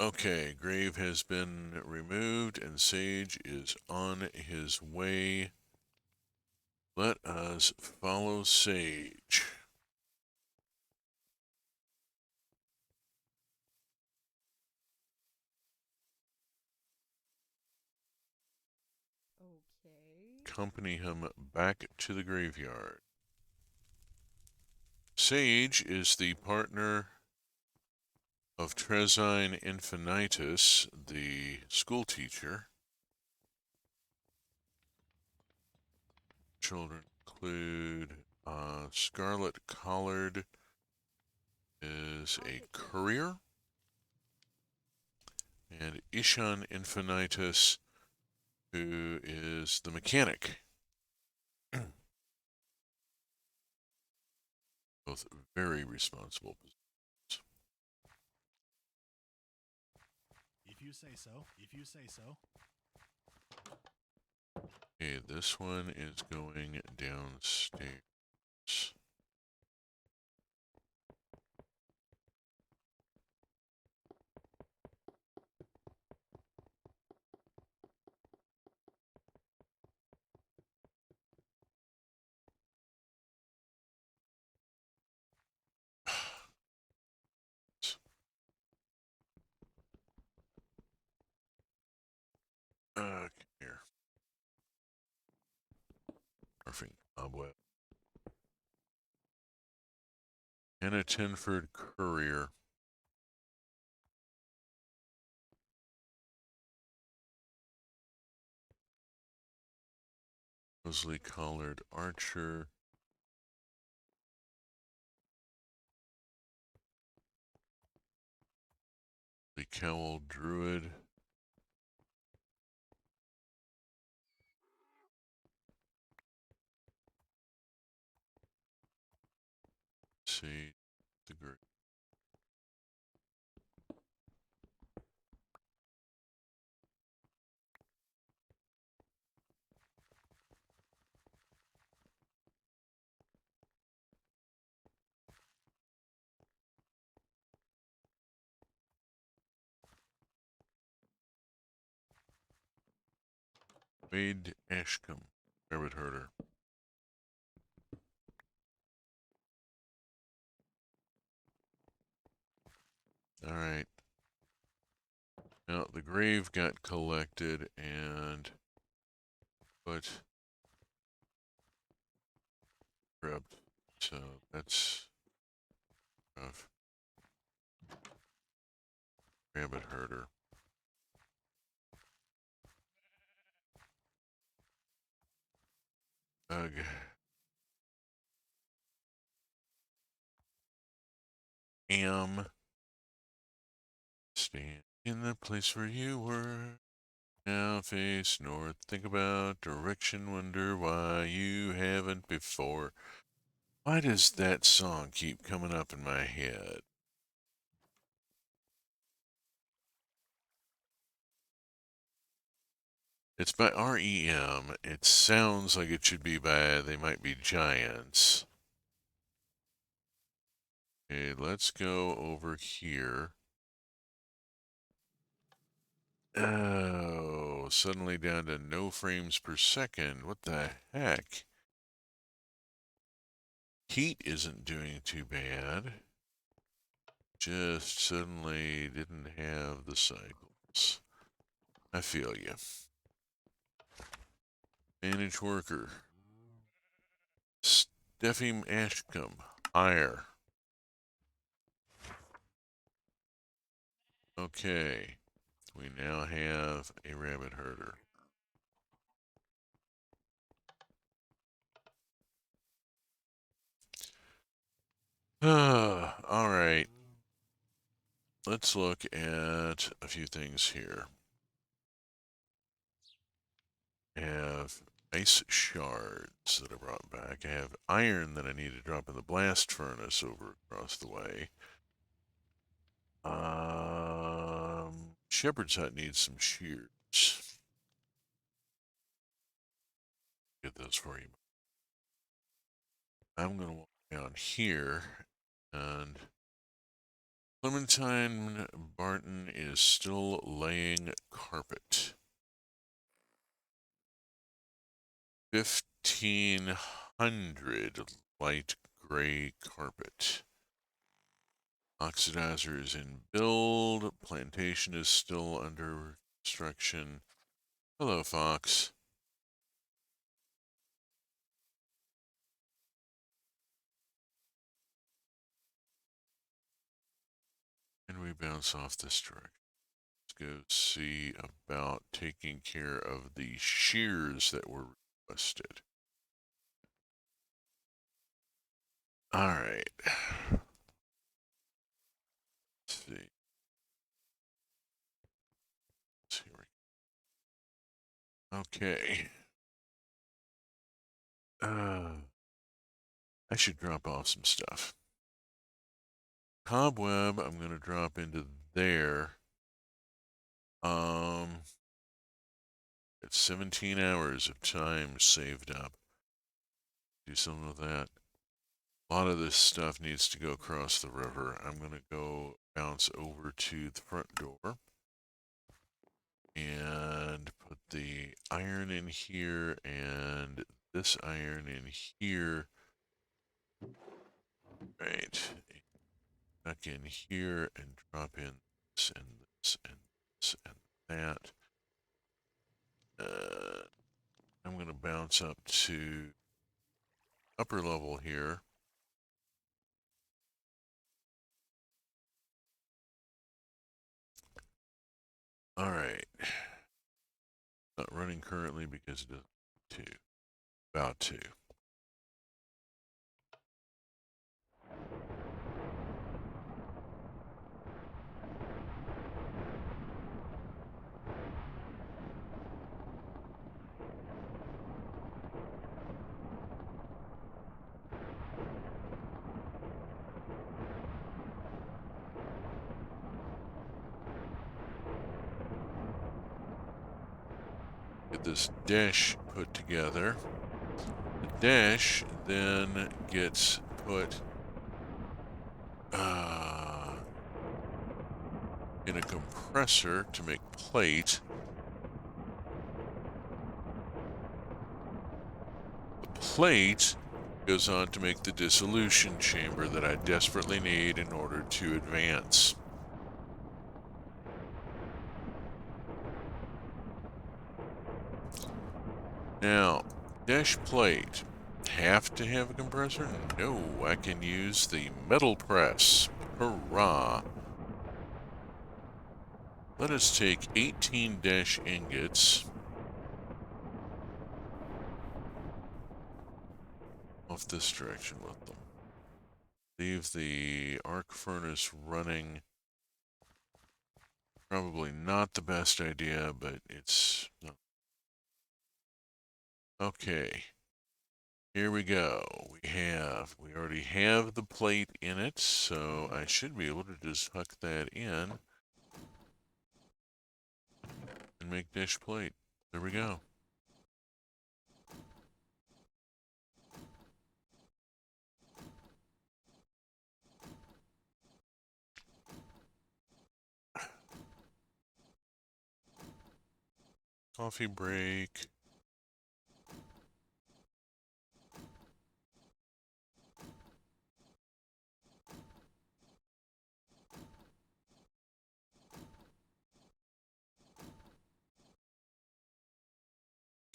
Okay, grave has been removed and Sage is on his way. Let us follow Sage. Okay. Accompany him back to the graveyard. Sage is the partner of Trezine Infinitus, the school teacher. Children include Scarlet Collard is a courier, and Ishan Infinitus, who is the mechanic. Both very responsible positions. If you say so. If you say so. Okay, this one is going downstairs. Okay, here. Morphing cobweb. And a Tenford Courier. Mosley Collared Archer. The Cowl Druid. See the great. Wade Ashcombe. Rabbit Herder. Alright. Now the grave got collected and put grabbed. So that's rough. Rabbit Herder. Ugh. Stand in the place where you were. Now face north. Think about direction. Wonder why you haven't before. Why does that song keep coming up in my head? It's by REM. It sounds like it should be by They Might Be Giants. Okay, let's go over here. Oh, suddenly down to no frames per second. What the heck? Heat isn't doing too bad. Just suddenly didn't have the cycles. I feel you. Manage worker. Steffi Ashcombe. Hire. Okay. We now have a rabbit herder. All right. Let's look at a few things here. I have ice shards that I brought back. I have iron that I need to drop in the blast furnace over across the way. Shepherd's hut needs some shears. Get those for you. I'm gonna walk down here, and Clementine Barton is still laying carpet. 1,500 light gray carpet. Oxidizer is in build. Plantation is still under construction. Hello, Fox. And we bounce off this direction. Let's go see about taking care of the shears that were requested. All right. Let's see. Okay. I should drop off some stuff. Cobweb, I'm going to drop into there. It's 17 hours of time saved up. Do something with that. A lot of this stuff needs to go across the river. I'm going to go bounce over to the front door and put the iron in here and this iron in here. Right. Back in here and drop in this and this and this and that. I'm going to bounce up to upper level here. All right. Not running currently because it doesn't to. About to. Get this dash put together. The dash then gets put in a compressor to make plate. The plate goes on to make the dissolution chamber that I desperately need in order to advance. Now, dash plate. Have to have a compressor? No, I can use the metal press. Hurrah! Let us take 18 dash ingots off this direction with them. Leave the arc furnace running. Probably not the best idea, but it's... Okay. Here we go. We already have the plate in it, so I should be able to just huck that in and make dish plate. There we go. Coffee break.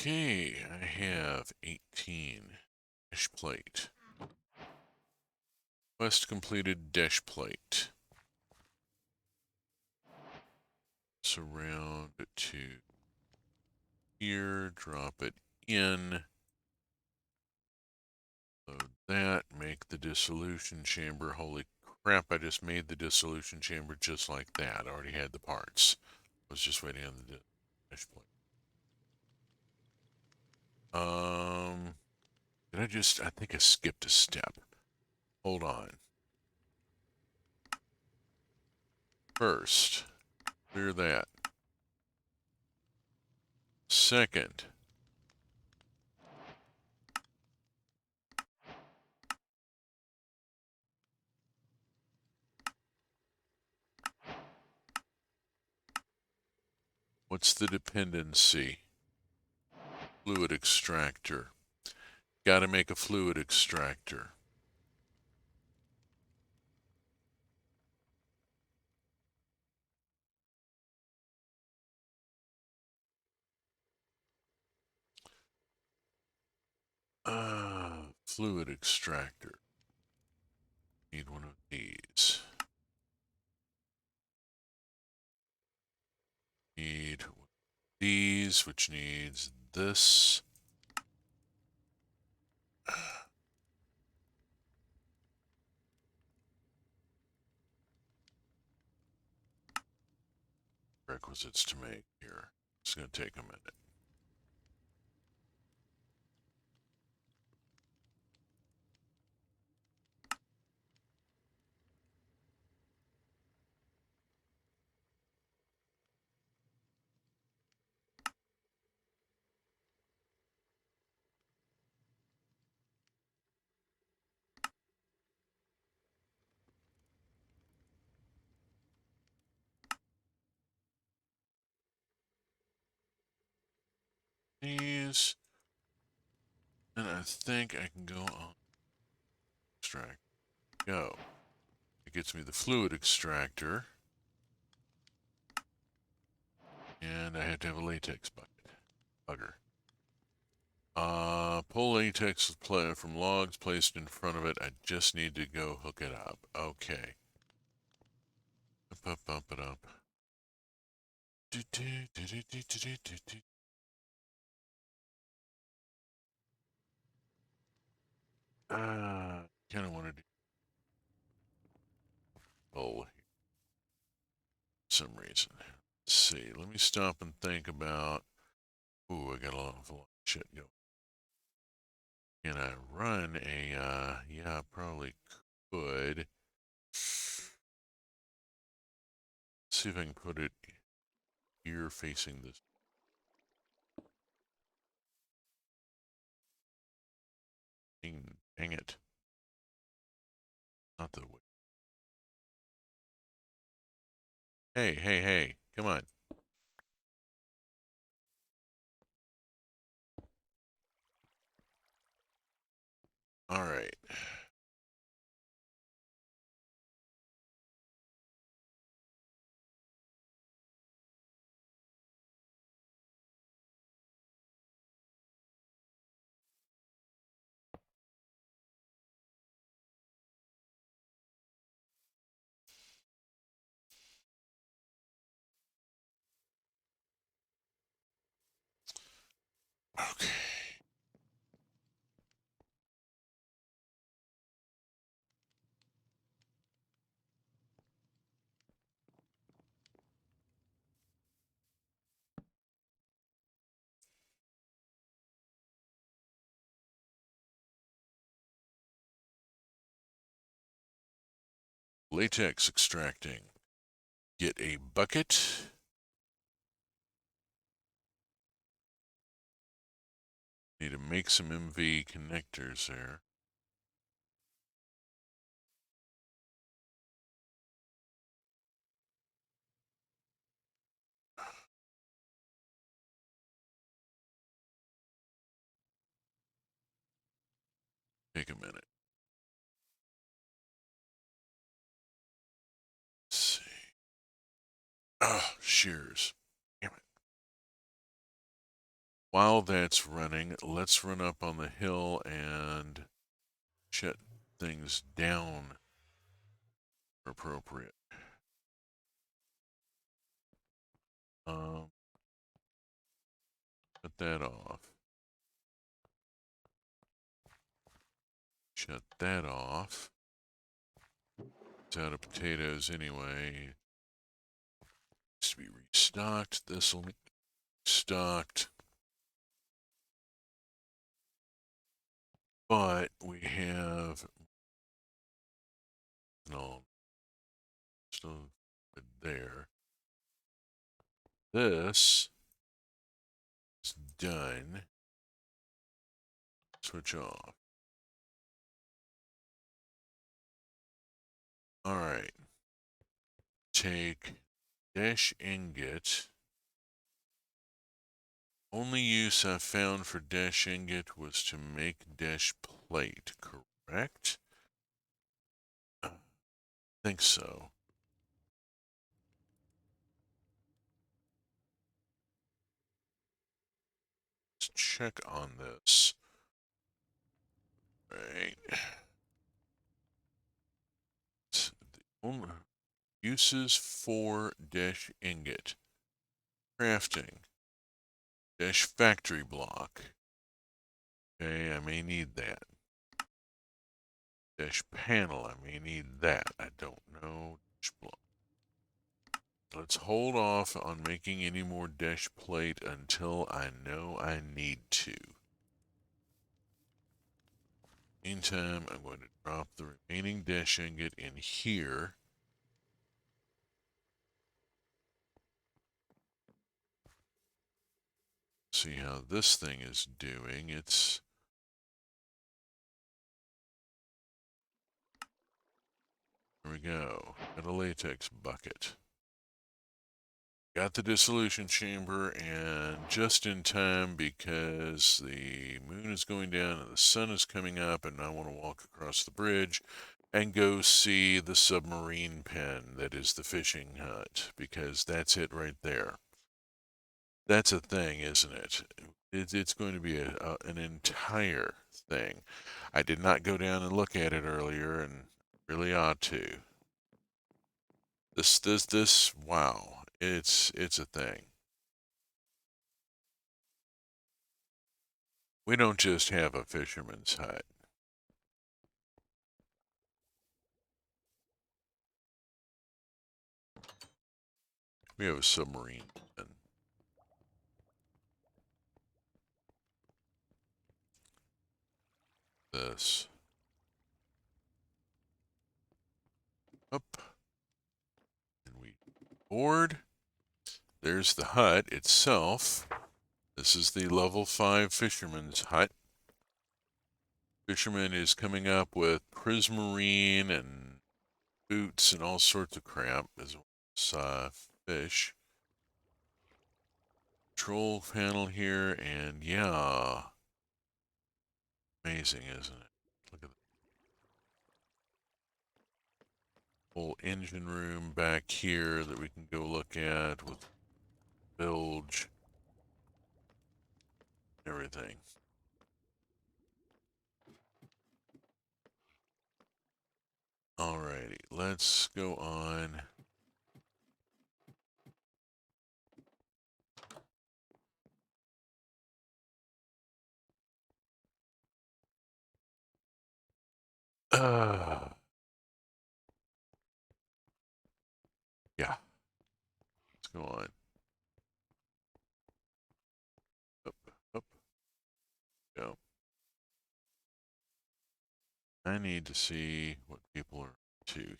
Okay, I have 18 dish plate. Quest completed dish plate. Surround it to here, drop it in. Load that, make the dissolution chamber. Holy crap, I just made the dissolution chamber just like that. I already had the parts. I was just waiting on the dish plate. I think I skipped a step. Hold on. First, clear that. Second, what's the dependency? Fluid extractor. Gotta make a fluid extractor. Fluid extractor. Need one of these. Need one of these, which needs this. Requisites to make here. It's going to take a minute. size. And I think I can go on extract. Go. It gets me the fluid extractor. And I have to have a latex bucket. Bugger. Pull latex from logs placed in front of it. I just need to go hook it up. Okay. Bump it up. Kind of want to do for some reason. Let's see. Let me stop and think about. Ooh, I got a lot of shit going. Can I run a? Yeah, I probably could. See if I can put it here facing this. Dang it. Not the way. Hey. Come on. All right. Okay. Latex extracting. Get a bucket. Need to make some MV connectors there. Take a minute. Let's see. Oh, shears. Damn it. While that's running, let's run up on the hill and shut things down where appropriate. Cut that off. Shut that off. It's out of potatoes anyway. Needs to be restocked. This'll be stocked. But we have no still good there. This is done. Switch off. Alright. Take dash ingot. Only use I found for dash ingot was to make dash plate, correct? I think so. Let's check on this. Right. The only uses for dash ingot. Crafting. Dash factory block. Okay, I may need that. Dash panel, I may need that. I don't know. Dash block. Let's hold off on making any more dash plate until I know I need to. Meantime, I'm going to drop the remaining dash ingot in here. See how this thing is doing. It's there we go. Got a latex bucket. got the dissolution chamber, and just in time because the moon is going down and the sun is coming up, and I want to walk across the bridge and go see the submarine pen that is the fishing hut, because that's it right there. That's a thing, isn't it? It's going to be an entire thing. I did not go down and look at it earlier, and really ought to. This. Wow! It's a thing. We don't just have a fisherman's hut. We have a submarine. And this up, and we board. There's the hut itself. This is the level 5 fisherman's hut. Fisherman is coming up with prismarine and boots and all sorts of crap as well as fish. Control panel here, and yeah, amazing, isn't it? Look at the whole engine room back here that we can go look at with bilge, everything. Alrighty, let's go on. Yeah, let's go on. Up, up, go. I need to see what people are to.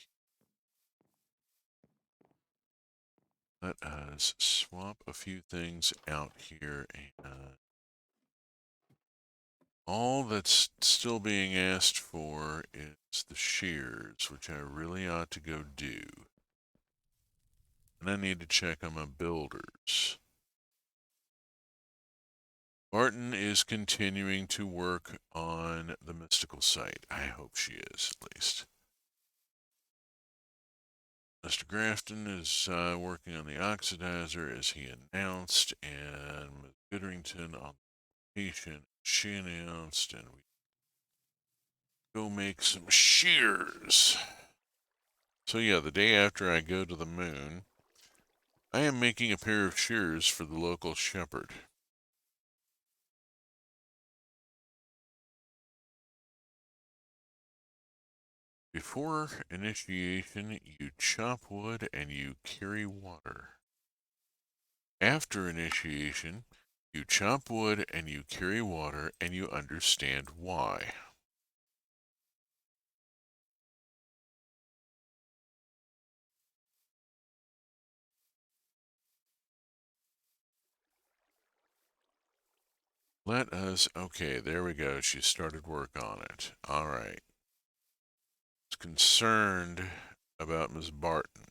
Let us swap a few things out here, and all that's still being asked for is the shears, which I really ought to go do. And I need to check on my builders. Martin is continuing to work on the mystical site. I hope she is, at least. Mr. Grafton is working on the oxidizer, as he announced, and Ms. Gooderington on the patient, she announced, and we go make some shears. So yeah, the day after I go to the moon, I am making a pair of shears for the local shepherd. Before initiation, you chop wood and you carry water. After initiation, you chop wood and you carry water, and you understand why. Let us, okay, there we go. She started work on it. All right. I was concerned about Ms. Barton.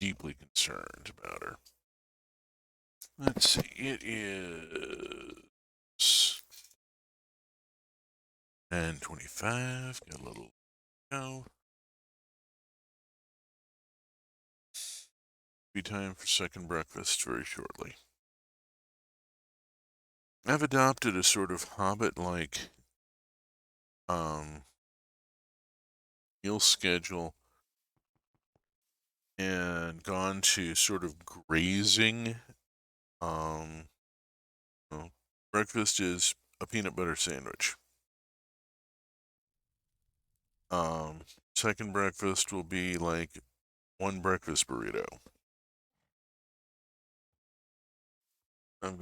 Deeply concerned about her. Let's see, it is 9:25. Got a little go. Be time for second breakfast very shortly. I've adopted a sort of hobbit-like meal schedule and gone to sort of grazing. Well, breakfast is a peanut butter sandwich. Second breakfast will be like one breakfast burrito. I've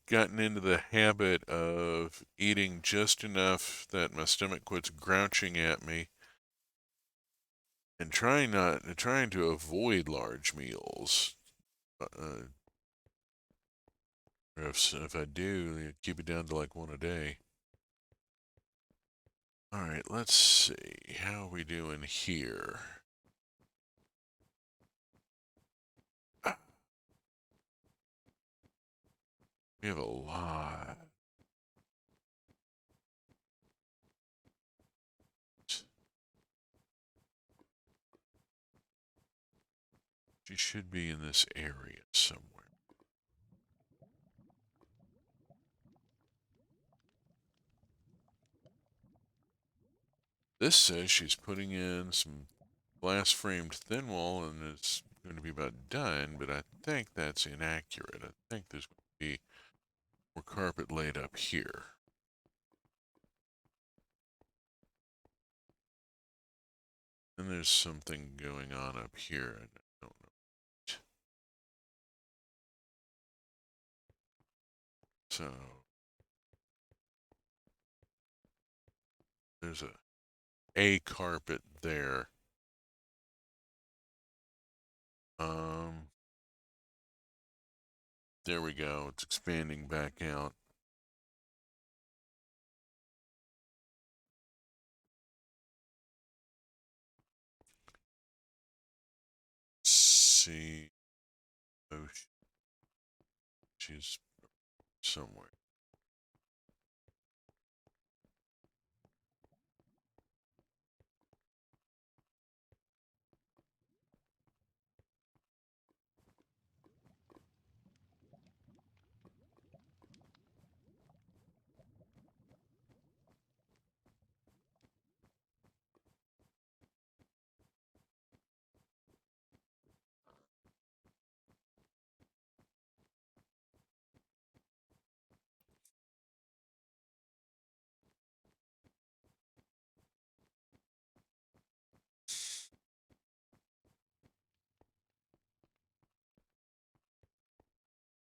gotten into the habit of eating just enough that my stomach quits grouching at me, and trying to avoid large meals. If I do, keep it down to like one a day. All right, let's see. How are we doing here? We have a lot. She should be in this area somewhere. This says she's putting in some glass framed thin wall and it's going to be about done, but I think that's inaccurate. I think there's going to be more carpet laid up here. And there's something going on up here, and I don't know. So there's a carpet there. Um, there we go. It's expanding back out. See, oh, she's somewhere.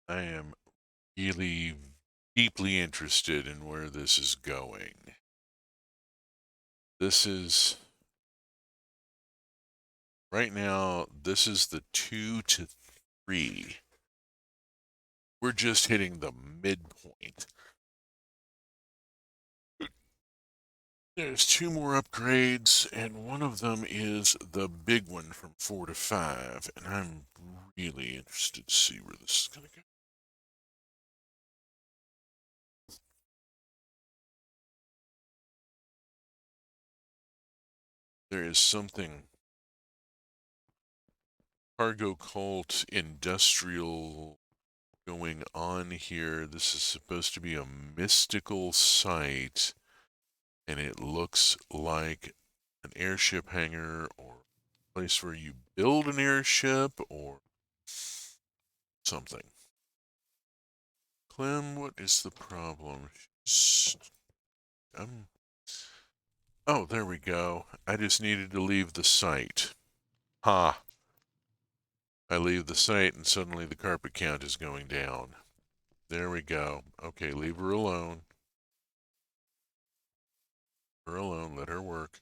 I am really deeply interested in where this is going. This is right now, this is the 2 to 3. We're just hitting the midpoint. There's 2 more upgrades, and one of them is the big one from 4 to 5, and I'm really interested to see where this is going to go. There is something cargo cult industrial going on here. This is supposed to be a mystical site, and it looks like an airship hangar or a place where you build an airship or something. Clem, what is the problem? Oh, there we go. I just needed to leave the site. Ha! I leave the site and suddenly the carpet count is going down. There we go. Okay, leave her alone. Her alone, let her work.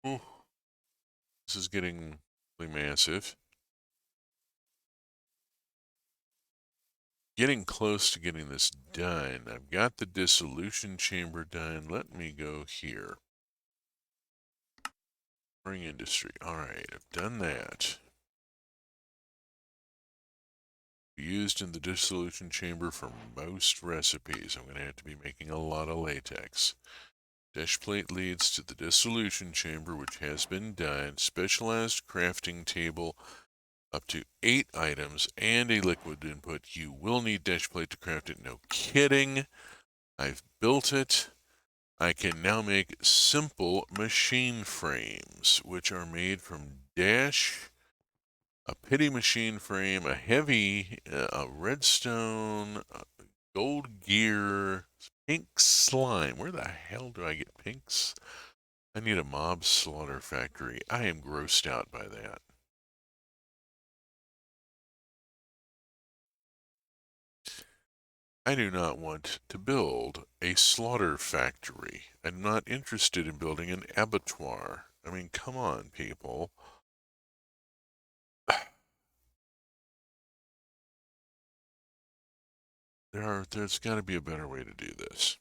Ooh, this is getting really massive. Getting close to getting this done. I've got the dissolution chamber done. Let me go here. Spring industry. Alright, I've done that. Used in the dissolution chamber for most recipes. I'm going to have to be making a lot of latex. Dash plate leads to the dissolution chamber, which has been done. Specialized crafting table, up to 8 items, and a liquid input. You will need dash plate to craft it. No kidding. I've built it. I can now make simple machine frames, which are made from dash, a pity machine frame, a heavy, a redstone, gold gear, pink slime. Where the hell do I get pinks? I need a mob slaughter factory. I am grossed out by that. I do not want to build a slaughter factory. I'm not interested in building an abattoir. I mean, come on, people. There's got to be a better way to do this.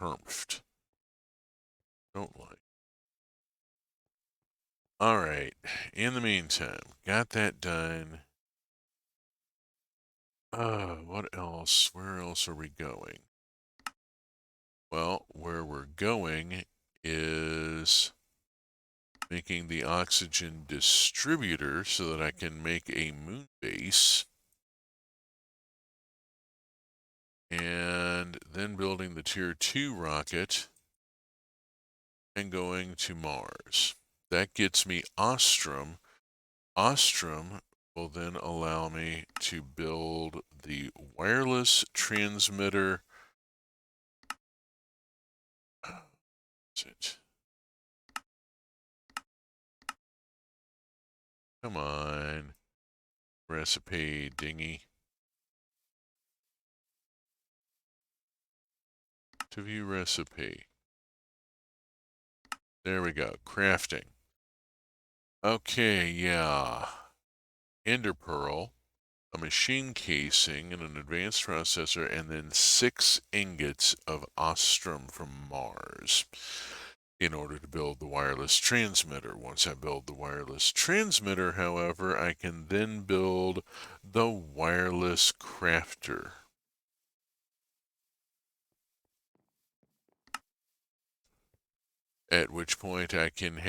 Permphed. Don't like. Alright, in the meantime, got that done. What else? Where else are we going? Well, where we're going is making the oxygen distributor so that I can make a moon base. And then building the Tier 2 rocket and going to Mars. That gets me Ostrom. Ostrom will then allow me to build the wireless transmitter. What's it? Come on. Recipe dingy. To view recipe. There we go. Crafting. Okay, yeah. Ender pearl, a machine casing, and an advanced processor, and then 6 ingots of Ostrom from Mars in order to build the wireless transmitter. Once I build the wireless transmitter, however, I can then build the wireless crafter. At which point I can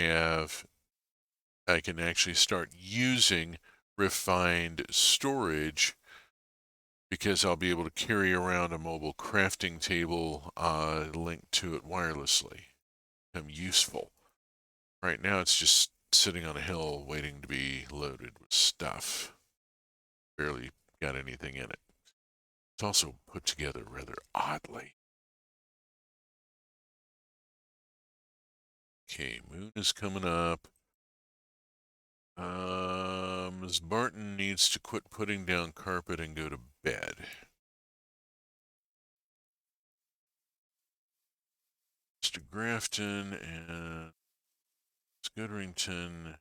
actually start using refined storage because I'll be able to carry around a mobile crafting table linked to it wirelessly. Become useful. Right now it's just sitting on a hill waiting to be loaded with stuff. Barely got anything in it. It's also put together rather oddly. Okay, moon is coming up. Ms. Barton needs to quit putting down carpet and go to bed. Mr. Grafton and Ms. Gooderington.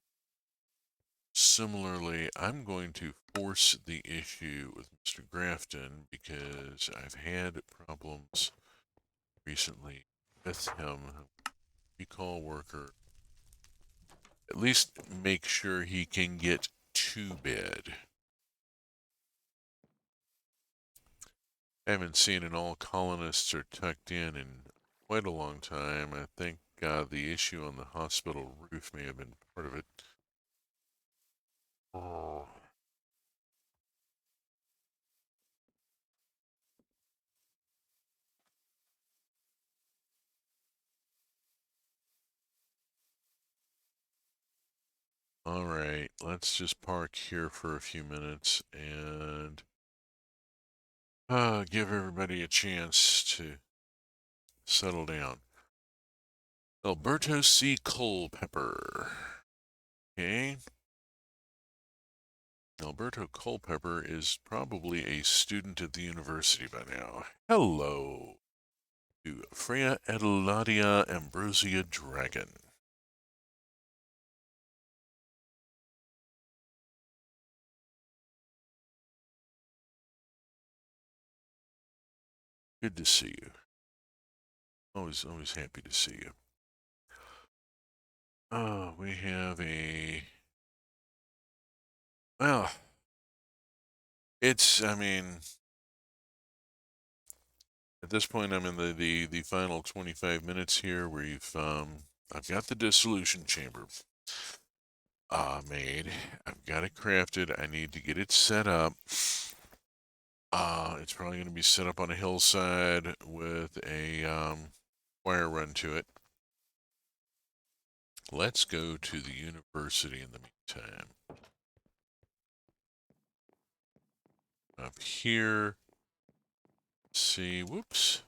Similarly, I'm going to force the issue with Mr. Grafton because I've had problems recently with him. Recall worker. At least make sure he can get to bed. I haven't seen an all colonists are tucked in quite a long time. I think the issue on the hospital roof may have been part of it. Oh. All right, let's just park here for a few minutes and give everybody a chance to settle down. Alberto C. Culpepper. Okay. Alberto Culpepper is probably a student at the university by now. Hello to Freya Adeladia Ambrosia Dragon. Good to see you. Always happy to see you. We have a... Well, it's, I mean... At this point, I'm in the final 25 minutes here where I've got the dissolution chamber made. I've got it crafted. I need to get it set up. It's probably going to be set up on a hillside with a wire run to it. Let's go to the university in the meantime. Up here. See, whoops.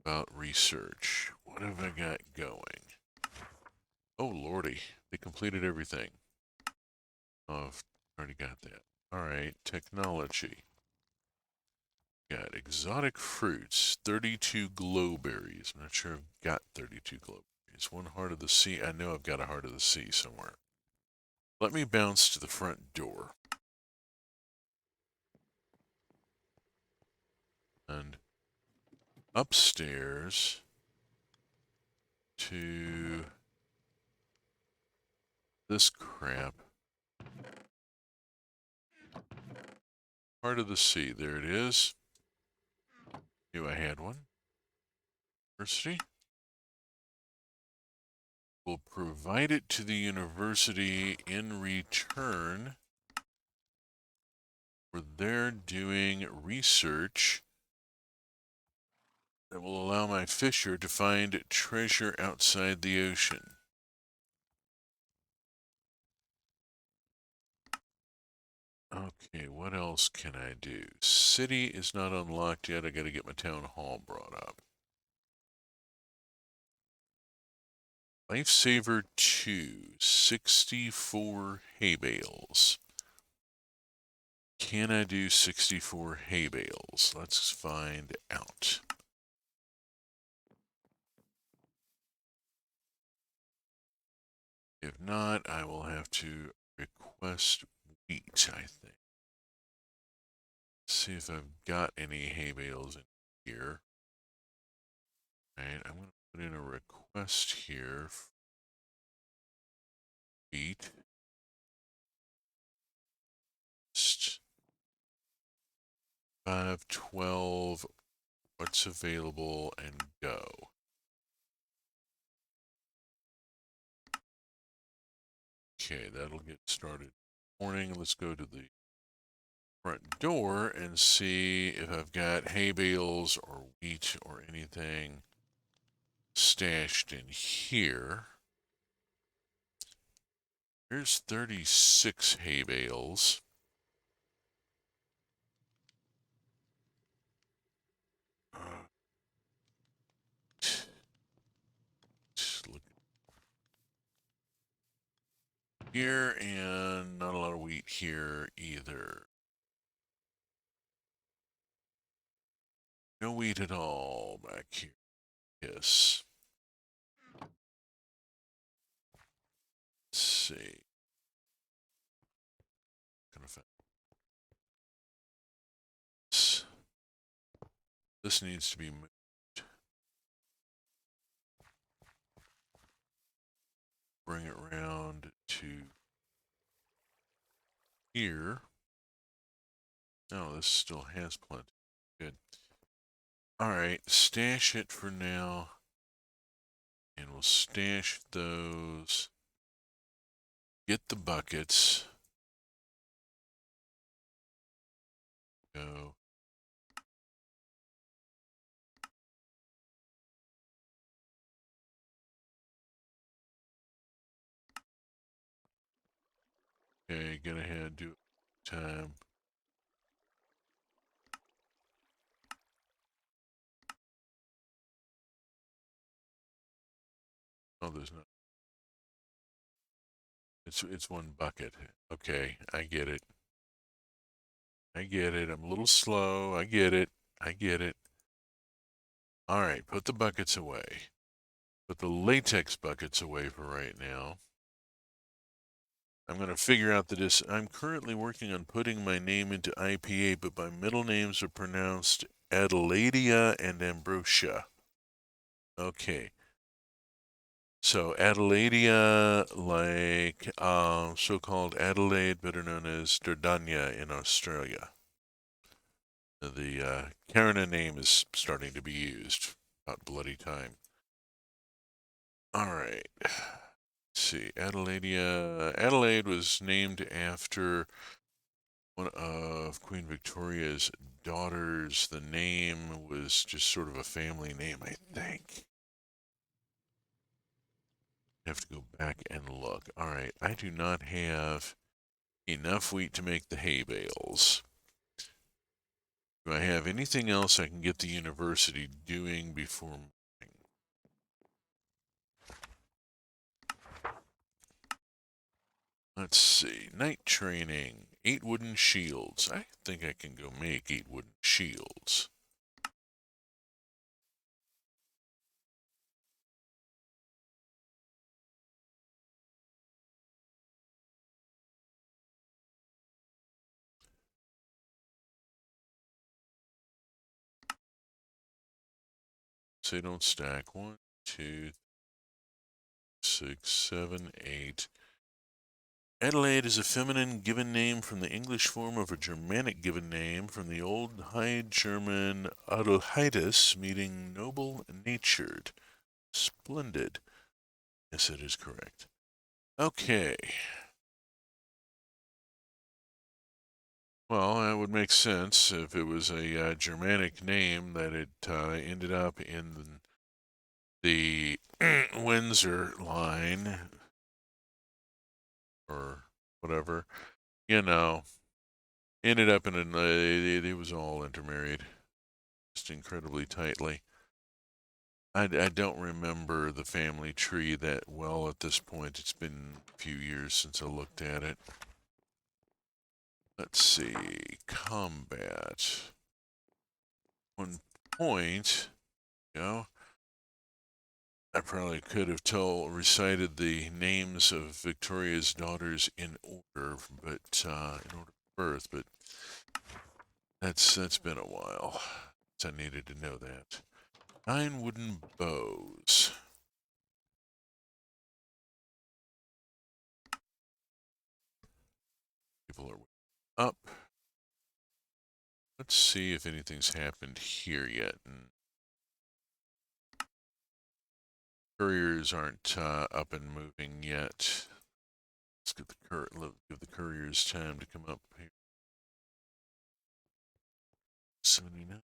About research. What have I got going? Oh, lordy. They completed everything. Oh, I've already got that. Alright, technology. Got exotic fruits, 32 glowberries. I'm not sure I've got 32 glowberries. One heart of the sea. I know I've got a heart of the sea somewhere. Let me bounce to the front door. upstairs to this crap. Part of the sea. There it is. Knew I had one. University. We'll provide it to the university in return for their doing research that will allow my fisher to find treasure outside the ocean. Okay, what else can I do? City is not unlocked yet. I gotta get my town hall brought up. Lifesaver 2, 64 hay bales. Can I do 64 hay bales? Let's find out. If not, I will have to request wheat, I think. See if I've got any hay bales in here. Alright, I'm going to put in a request here for wheat. 512, what's available, and go. Okay, that'll get started. Morning, let's go to the front door and see if I've got hay bales or wheat or anything stashed in here. Here's 36 hay bales. Look here, and not a lot of wheat here either. No wheat at all back here. Yes. Let's see. This needs to be moved. Bring it around to here. No, this still has plenty. Good. Alright, stash it for now. And we'll stash those. Get the buckets. Go. Okay, get ahead, do it time. Oh, there's not. It's one bucket. Okay, I get it. I get it. I'm a little slow. I get it. I get it. All right, put the buckets away. Put the latex buckets away for right now. I'm going to figure out that I'm currently working on putting my name into IPA, but my middle names are pronounced Adelaidia and Ambrosia. Okay. So Adelaidia, like so-called Adelaide, better known as Dardania in Australia. The Karana name is starting to be used. About bloody time. All right. Let's see. Adelaide was named after one of Queen Victoria's daughters. The name was just sort of a family name, I think. I have to go back and look. All right. I do not have enough wheat to make the hay bales. Do I have anything else I can get the university doing before morning? Let's see. Night training. 8 wooden shields. I think I can go make 8 wooden shields. They don't stack. 1, 2, 6, 7, 8. Adelaide is a feminine given name from the English form of a Germanic given name from the Old High German Adelheides, meaning noble-natured. Splendid. Yes, it is correct. Okay. Well, that would make sense if it was a Germanic name that it ended up in the Windsor line or whatever. You know, ended up in it was all intermarried, just incredibly tightly. I don't remember the family tree that well at this point. It's been a few years since I looked at it. Let's see. Combat. 1 point. I probably could have recited the names of Victoria's daughters in order, but in order of birth, but that's been a while. So I needed to know that. 9 wooden bows. People are up. Let's see if anything's happened here yet. Couriers aren't up and moving yet. Let's give the couriers time to come up here. 79.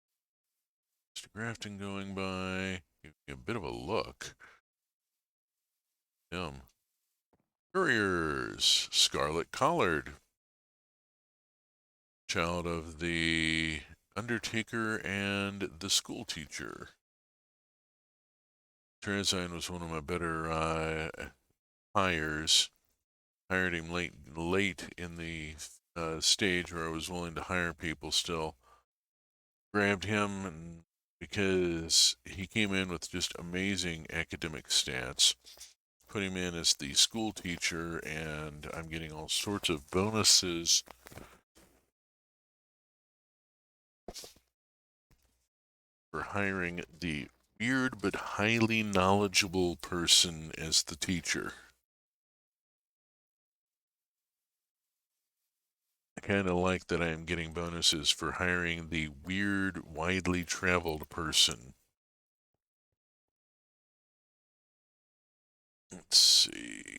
Mr. Grafton going by. Give me a bit of a look. Couriers. Scarlet Collared. Child of the Undertaker and the school teacher. Transign was one of my better hires. Hired him late in the stage where I was willing to hire people still. Grabbed him because he came in with just amazing academic stats. Put him in as the school teacher, and I'm getting all sorts of bonuses. For hiring the weird but highly knowledgeable person as the teacher. I kind of like that I am getting bonuses for hiring the weird, widely traveled person. Let's see.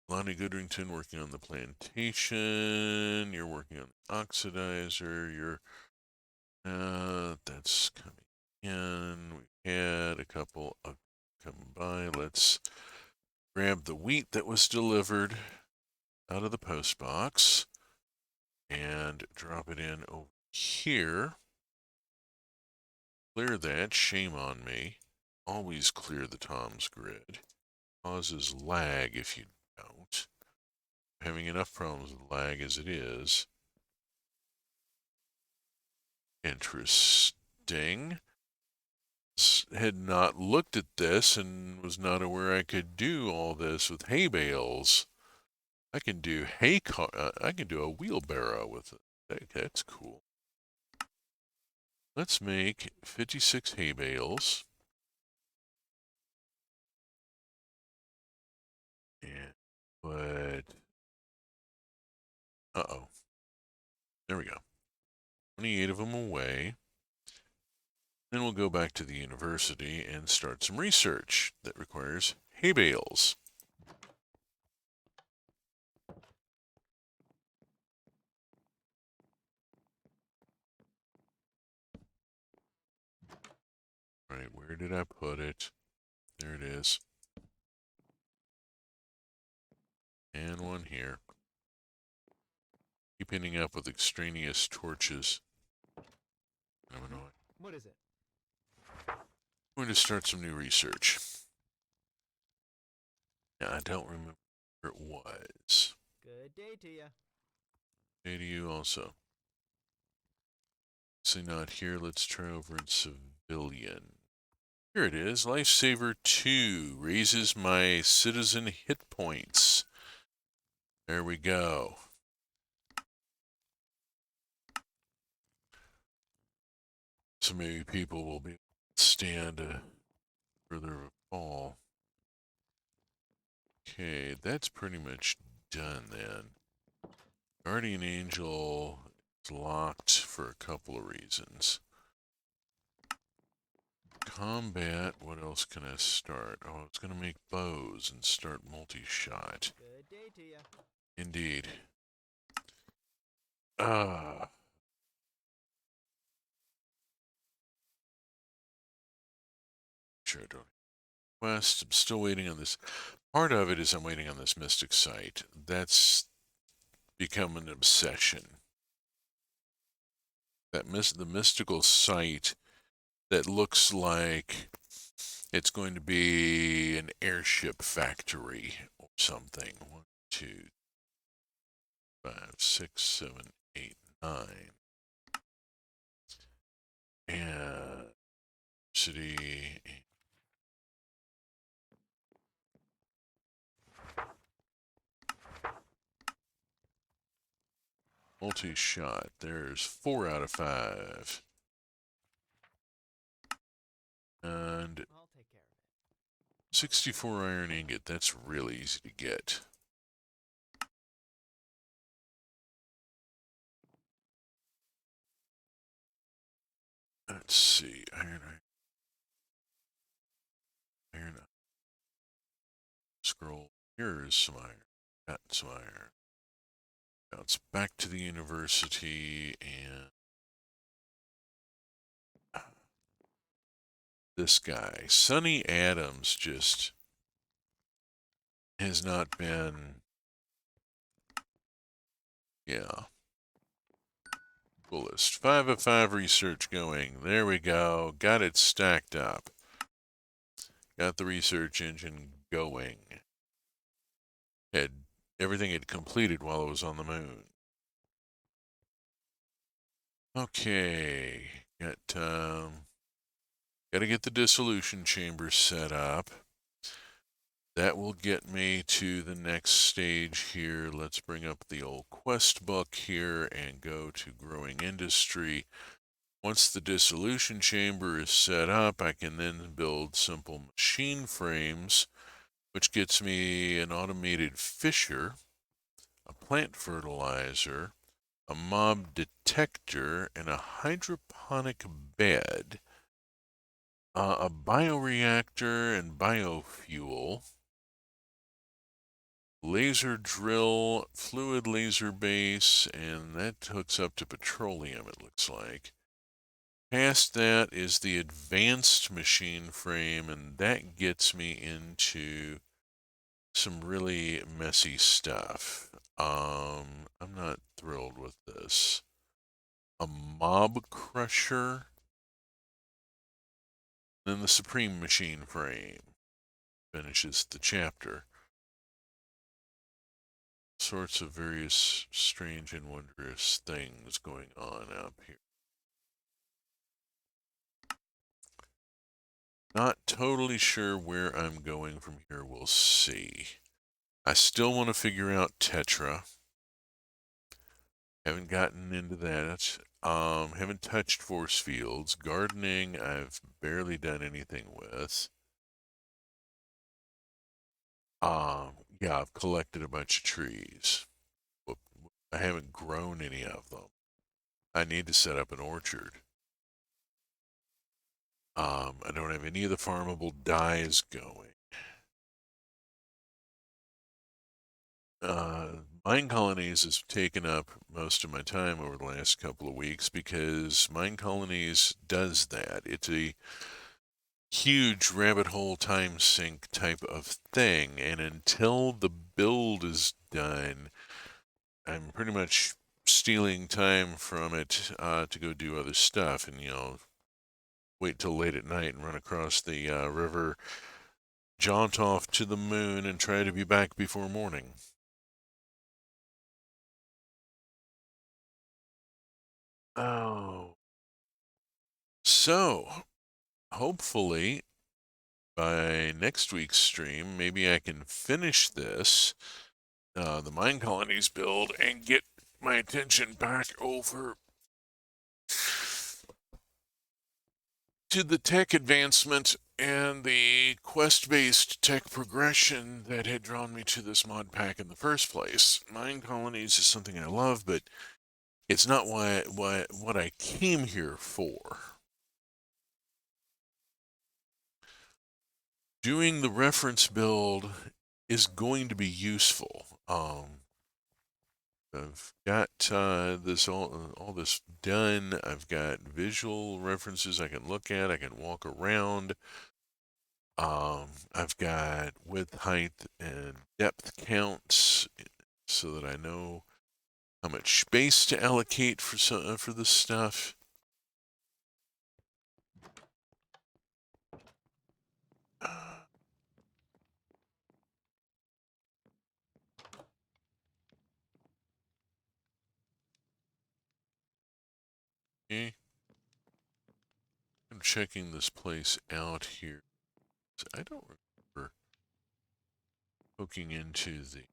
Lonnie Goodrington working on the plantation. You're working on the oxidizer. That's coming in. We had a couple of come by. Let's grab the wheat that was delivered out of the post box and drop it in over here. Clear that. Shame on me. Always clear the Tom's grid. Causes lag if you don't. Having enough problems with lag as it is. Interesting. Had not looked at this and was not aware I could do all this with hay bales. I can do I can do a wheelbarrow with it. That's cool. Let's make 56 hay bales. And put... Uh-oh. There we go. 28 of them away. Then we'll go back to the university and start some research that requires hay bales. All right, where did I put it? There it is. And one here. Keep ending up with extraneous torches. I'm annoyed. What is it? I'm going to start some new research. Now, I don't remember where it was. Good day to you. Day to you also. See, not here. Let's try over in civilian. Here it is. Lifesaver 2 raises my citizen hit points. There we go. So maybe people will be stand further of a fall. Okay, that's pretty much done then. Guardian Angel is locked for a couple of reasons. Combat, what else can I start? Oh, I was going to make bows and start multi-shot. Good day to you. Indeed. Sure, don't. Quest, I'm still waiting on this. Part of it is I'm waiting on this Mystic Site. That's become an obsession. The mystical site that looks like it's going to be an airship factory or something. 1, 2, 5, 6, 7, 8, 9. And city. Multi-shot. There's 4 out of 5. And I'll take care of it. 64 iron ingot. That's really easy to get. Let's see. Iron. Scroll. Here's some iron. Got some iron. Now it's back to the university and this guy, Sonny Adams, just has not been. Yeah. Coolest. 5 of 5 research going. There we go. Got it stacked up. Got the research engine going. Had everything had completed while it was on the moon. Okay. Got to get the dissolution chamber set up. That will get me to the next stage here. Let's bring up the old quest book here and go to growing industry. Once the dissolution chamber is set up, I can then build simple machine frames, which gets me an automated fisher, a plant fertilizer, a mob detector, and a hydroponic bed, a bioreactor and biofuel, laser drill, fluid laser base, and that hooks up to petroleum, it looks like. Past that is the advanced machine frame, and that gets me into some really messy stuff. I'm not thrilled with this. A mob crusher, then the supreme machine frame finishes the chapter. Sorts of various strange and wondrous things going on up here. Not totally sure where I'm going from here. We'll see. I still want to figure out Tetra. Haven't gotten into that. Haven't touched force fields. Gardening, I've barely done anything with. Yeah, I've collected a bunch of trees. But I haven't grown any of them. I need to set up an orchard. I don't have any of the farmable dyes going. Mine colonies has taken up most of my time over the last couple of weeks because mine colonies does that. It's a huge rabbit hole time sink type of thing, and until the build is done, I'm pretty much stealing time from it to go do other stuff, and wait till late at night and run across the river, jaunt off to the moon, and try to be back before morning. Oh. So, hopefully, by next week's stream, maybe I can finish this, the mine colonies build, and get my attention back over to the tech advancement and the quest-based tech progression that had drawn me to this mod pack in the first place. Mine colonies is something I love, but it's not what I came here for. Doing the reference build is going to be useful. I've got this all this done. I've got visual references I can look at. I can walk around. I've got width, height, and depth counts so that I know how much space to allocate for this stuff. Okay. I'm checking this place out here. I don't remember poking into the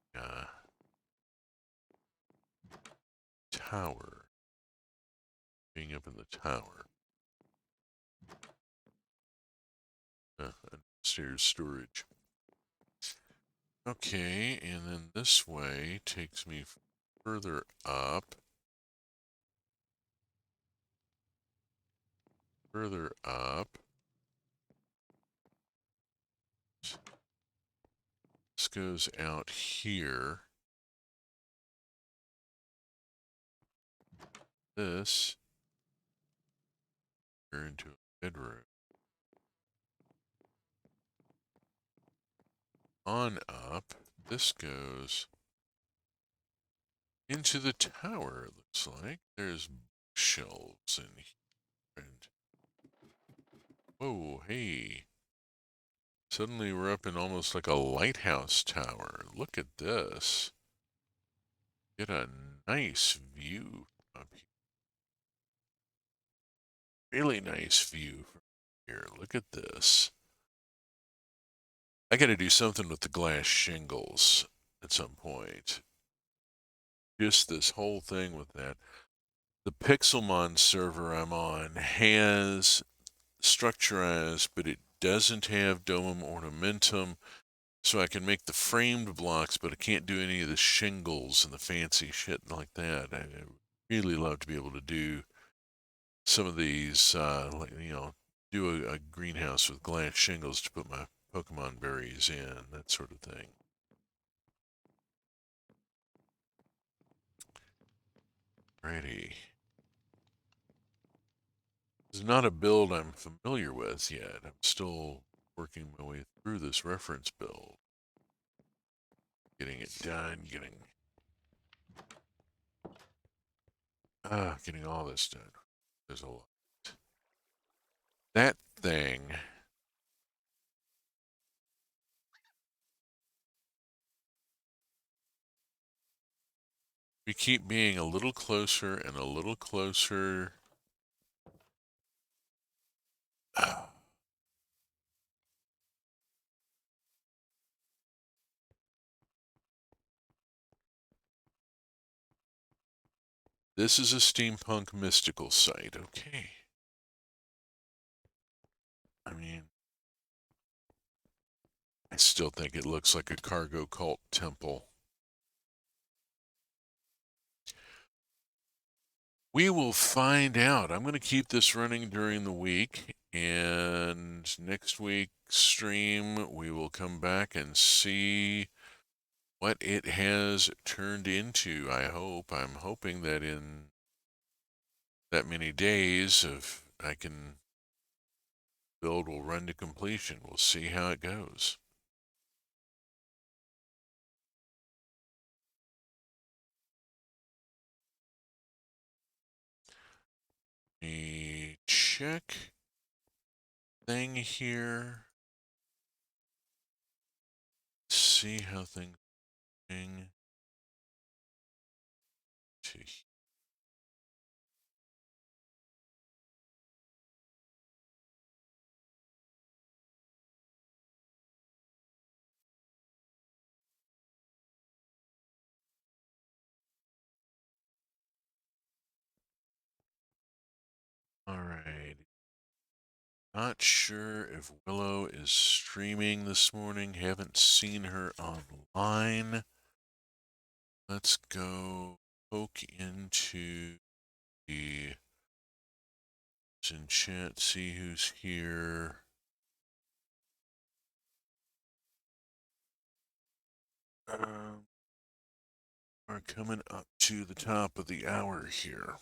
tower, being up in the tower. Upstairs storage. Okay, and then this way takes me further up. Further up. This goes out here. This here into a bedroom. On up. This goes into the tower, it looks like. There's shelves in here. And whoa, hey. Suddenly we're up in almost like a lighthouse tower. Look at this. Get a nice view up here. Really nice view from here. Look at this. I gotta do something with the glass shingles at some point. Just this whole thing with that. The Pixelmon server I'm on has structurized, but it doesn't have domum ornamentum, so I can make the framed blocks, but I can't do any of the shingles and the fancy shit like that. I really love to be able to do some of these, like, do a greenhouse with glass shingles to put my Pokemon berries in, that sort of thing. Alrighty. This is not a build I'm familiar with yet. I'm still working my way through this reference build. Getting it done, getting all this done. There's a lot. That thing. We keep being a little closer and a little closer. This is a steampunk mystical site, okay. I mean, I still think it looks like a cargo cult temple. We will find out. I'm going to keep this running during the week, and next week's stream, we will come back and see what it has turned into. I'm hoping that in that many days of I can build will run to completion. We'll see how it goes. A check thing here. See how things going to. All right. Not sure if Willow is streaming this morning. Haven't seen her online. Let's go poke into the in chat, see who's here. We're coming up to the top of the hour here.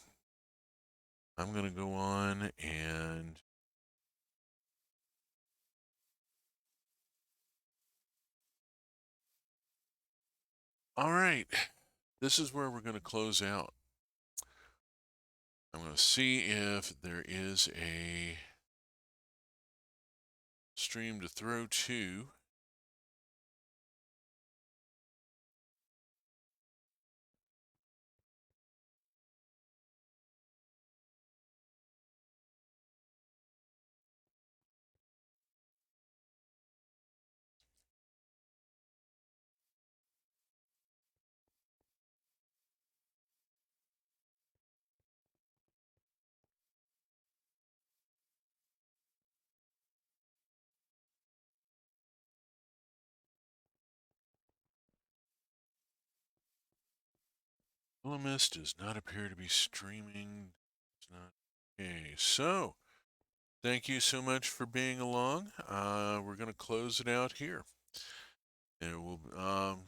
I'm going to go on and all right. This is where we're going to close out. I'm going to see if there is a stream to throw to. Columnist does not appear to be streaming. It's not okay. So, thank you so much for being along. We're going to close it out here. And we'll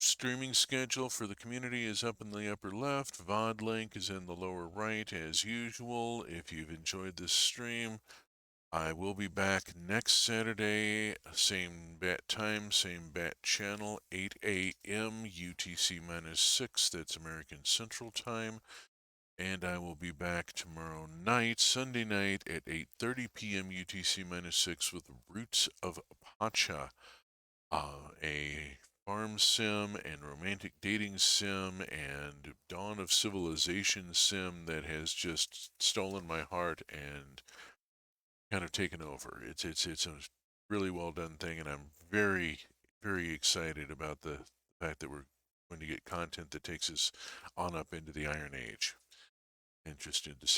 streaming schedule for the community is up in the upper left. VOD link is in the lower right as usual. If you've enjoyed this stream, I will be back next Saturday, same bat time, same bat channel, 8 a.m. UTC -6, that's American Central Time. And I will be back tomorrow night, Sunday night, at 8:30 p.m. UTC -6 with Roots of Pacha, a farm sim and romantic dating sim and dawn of civilization sim that has just stolen my heart and kind of taken over. It's a really well done thing, and I'm very excited about the fact that we're going to get content that takes us on up into the Iron Age. Interested to see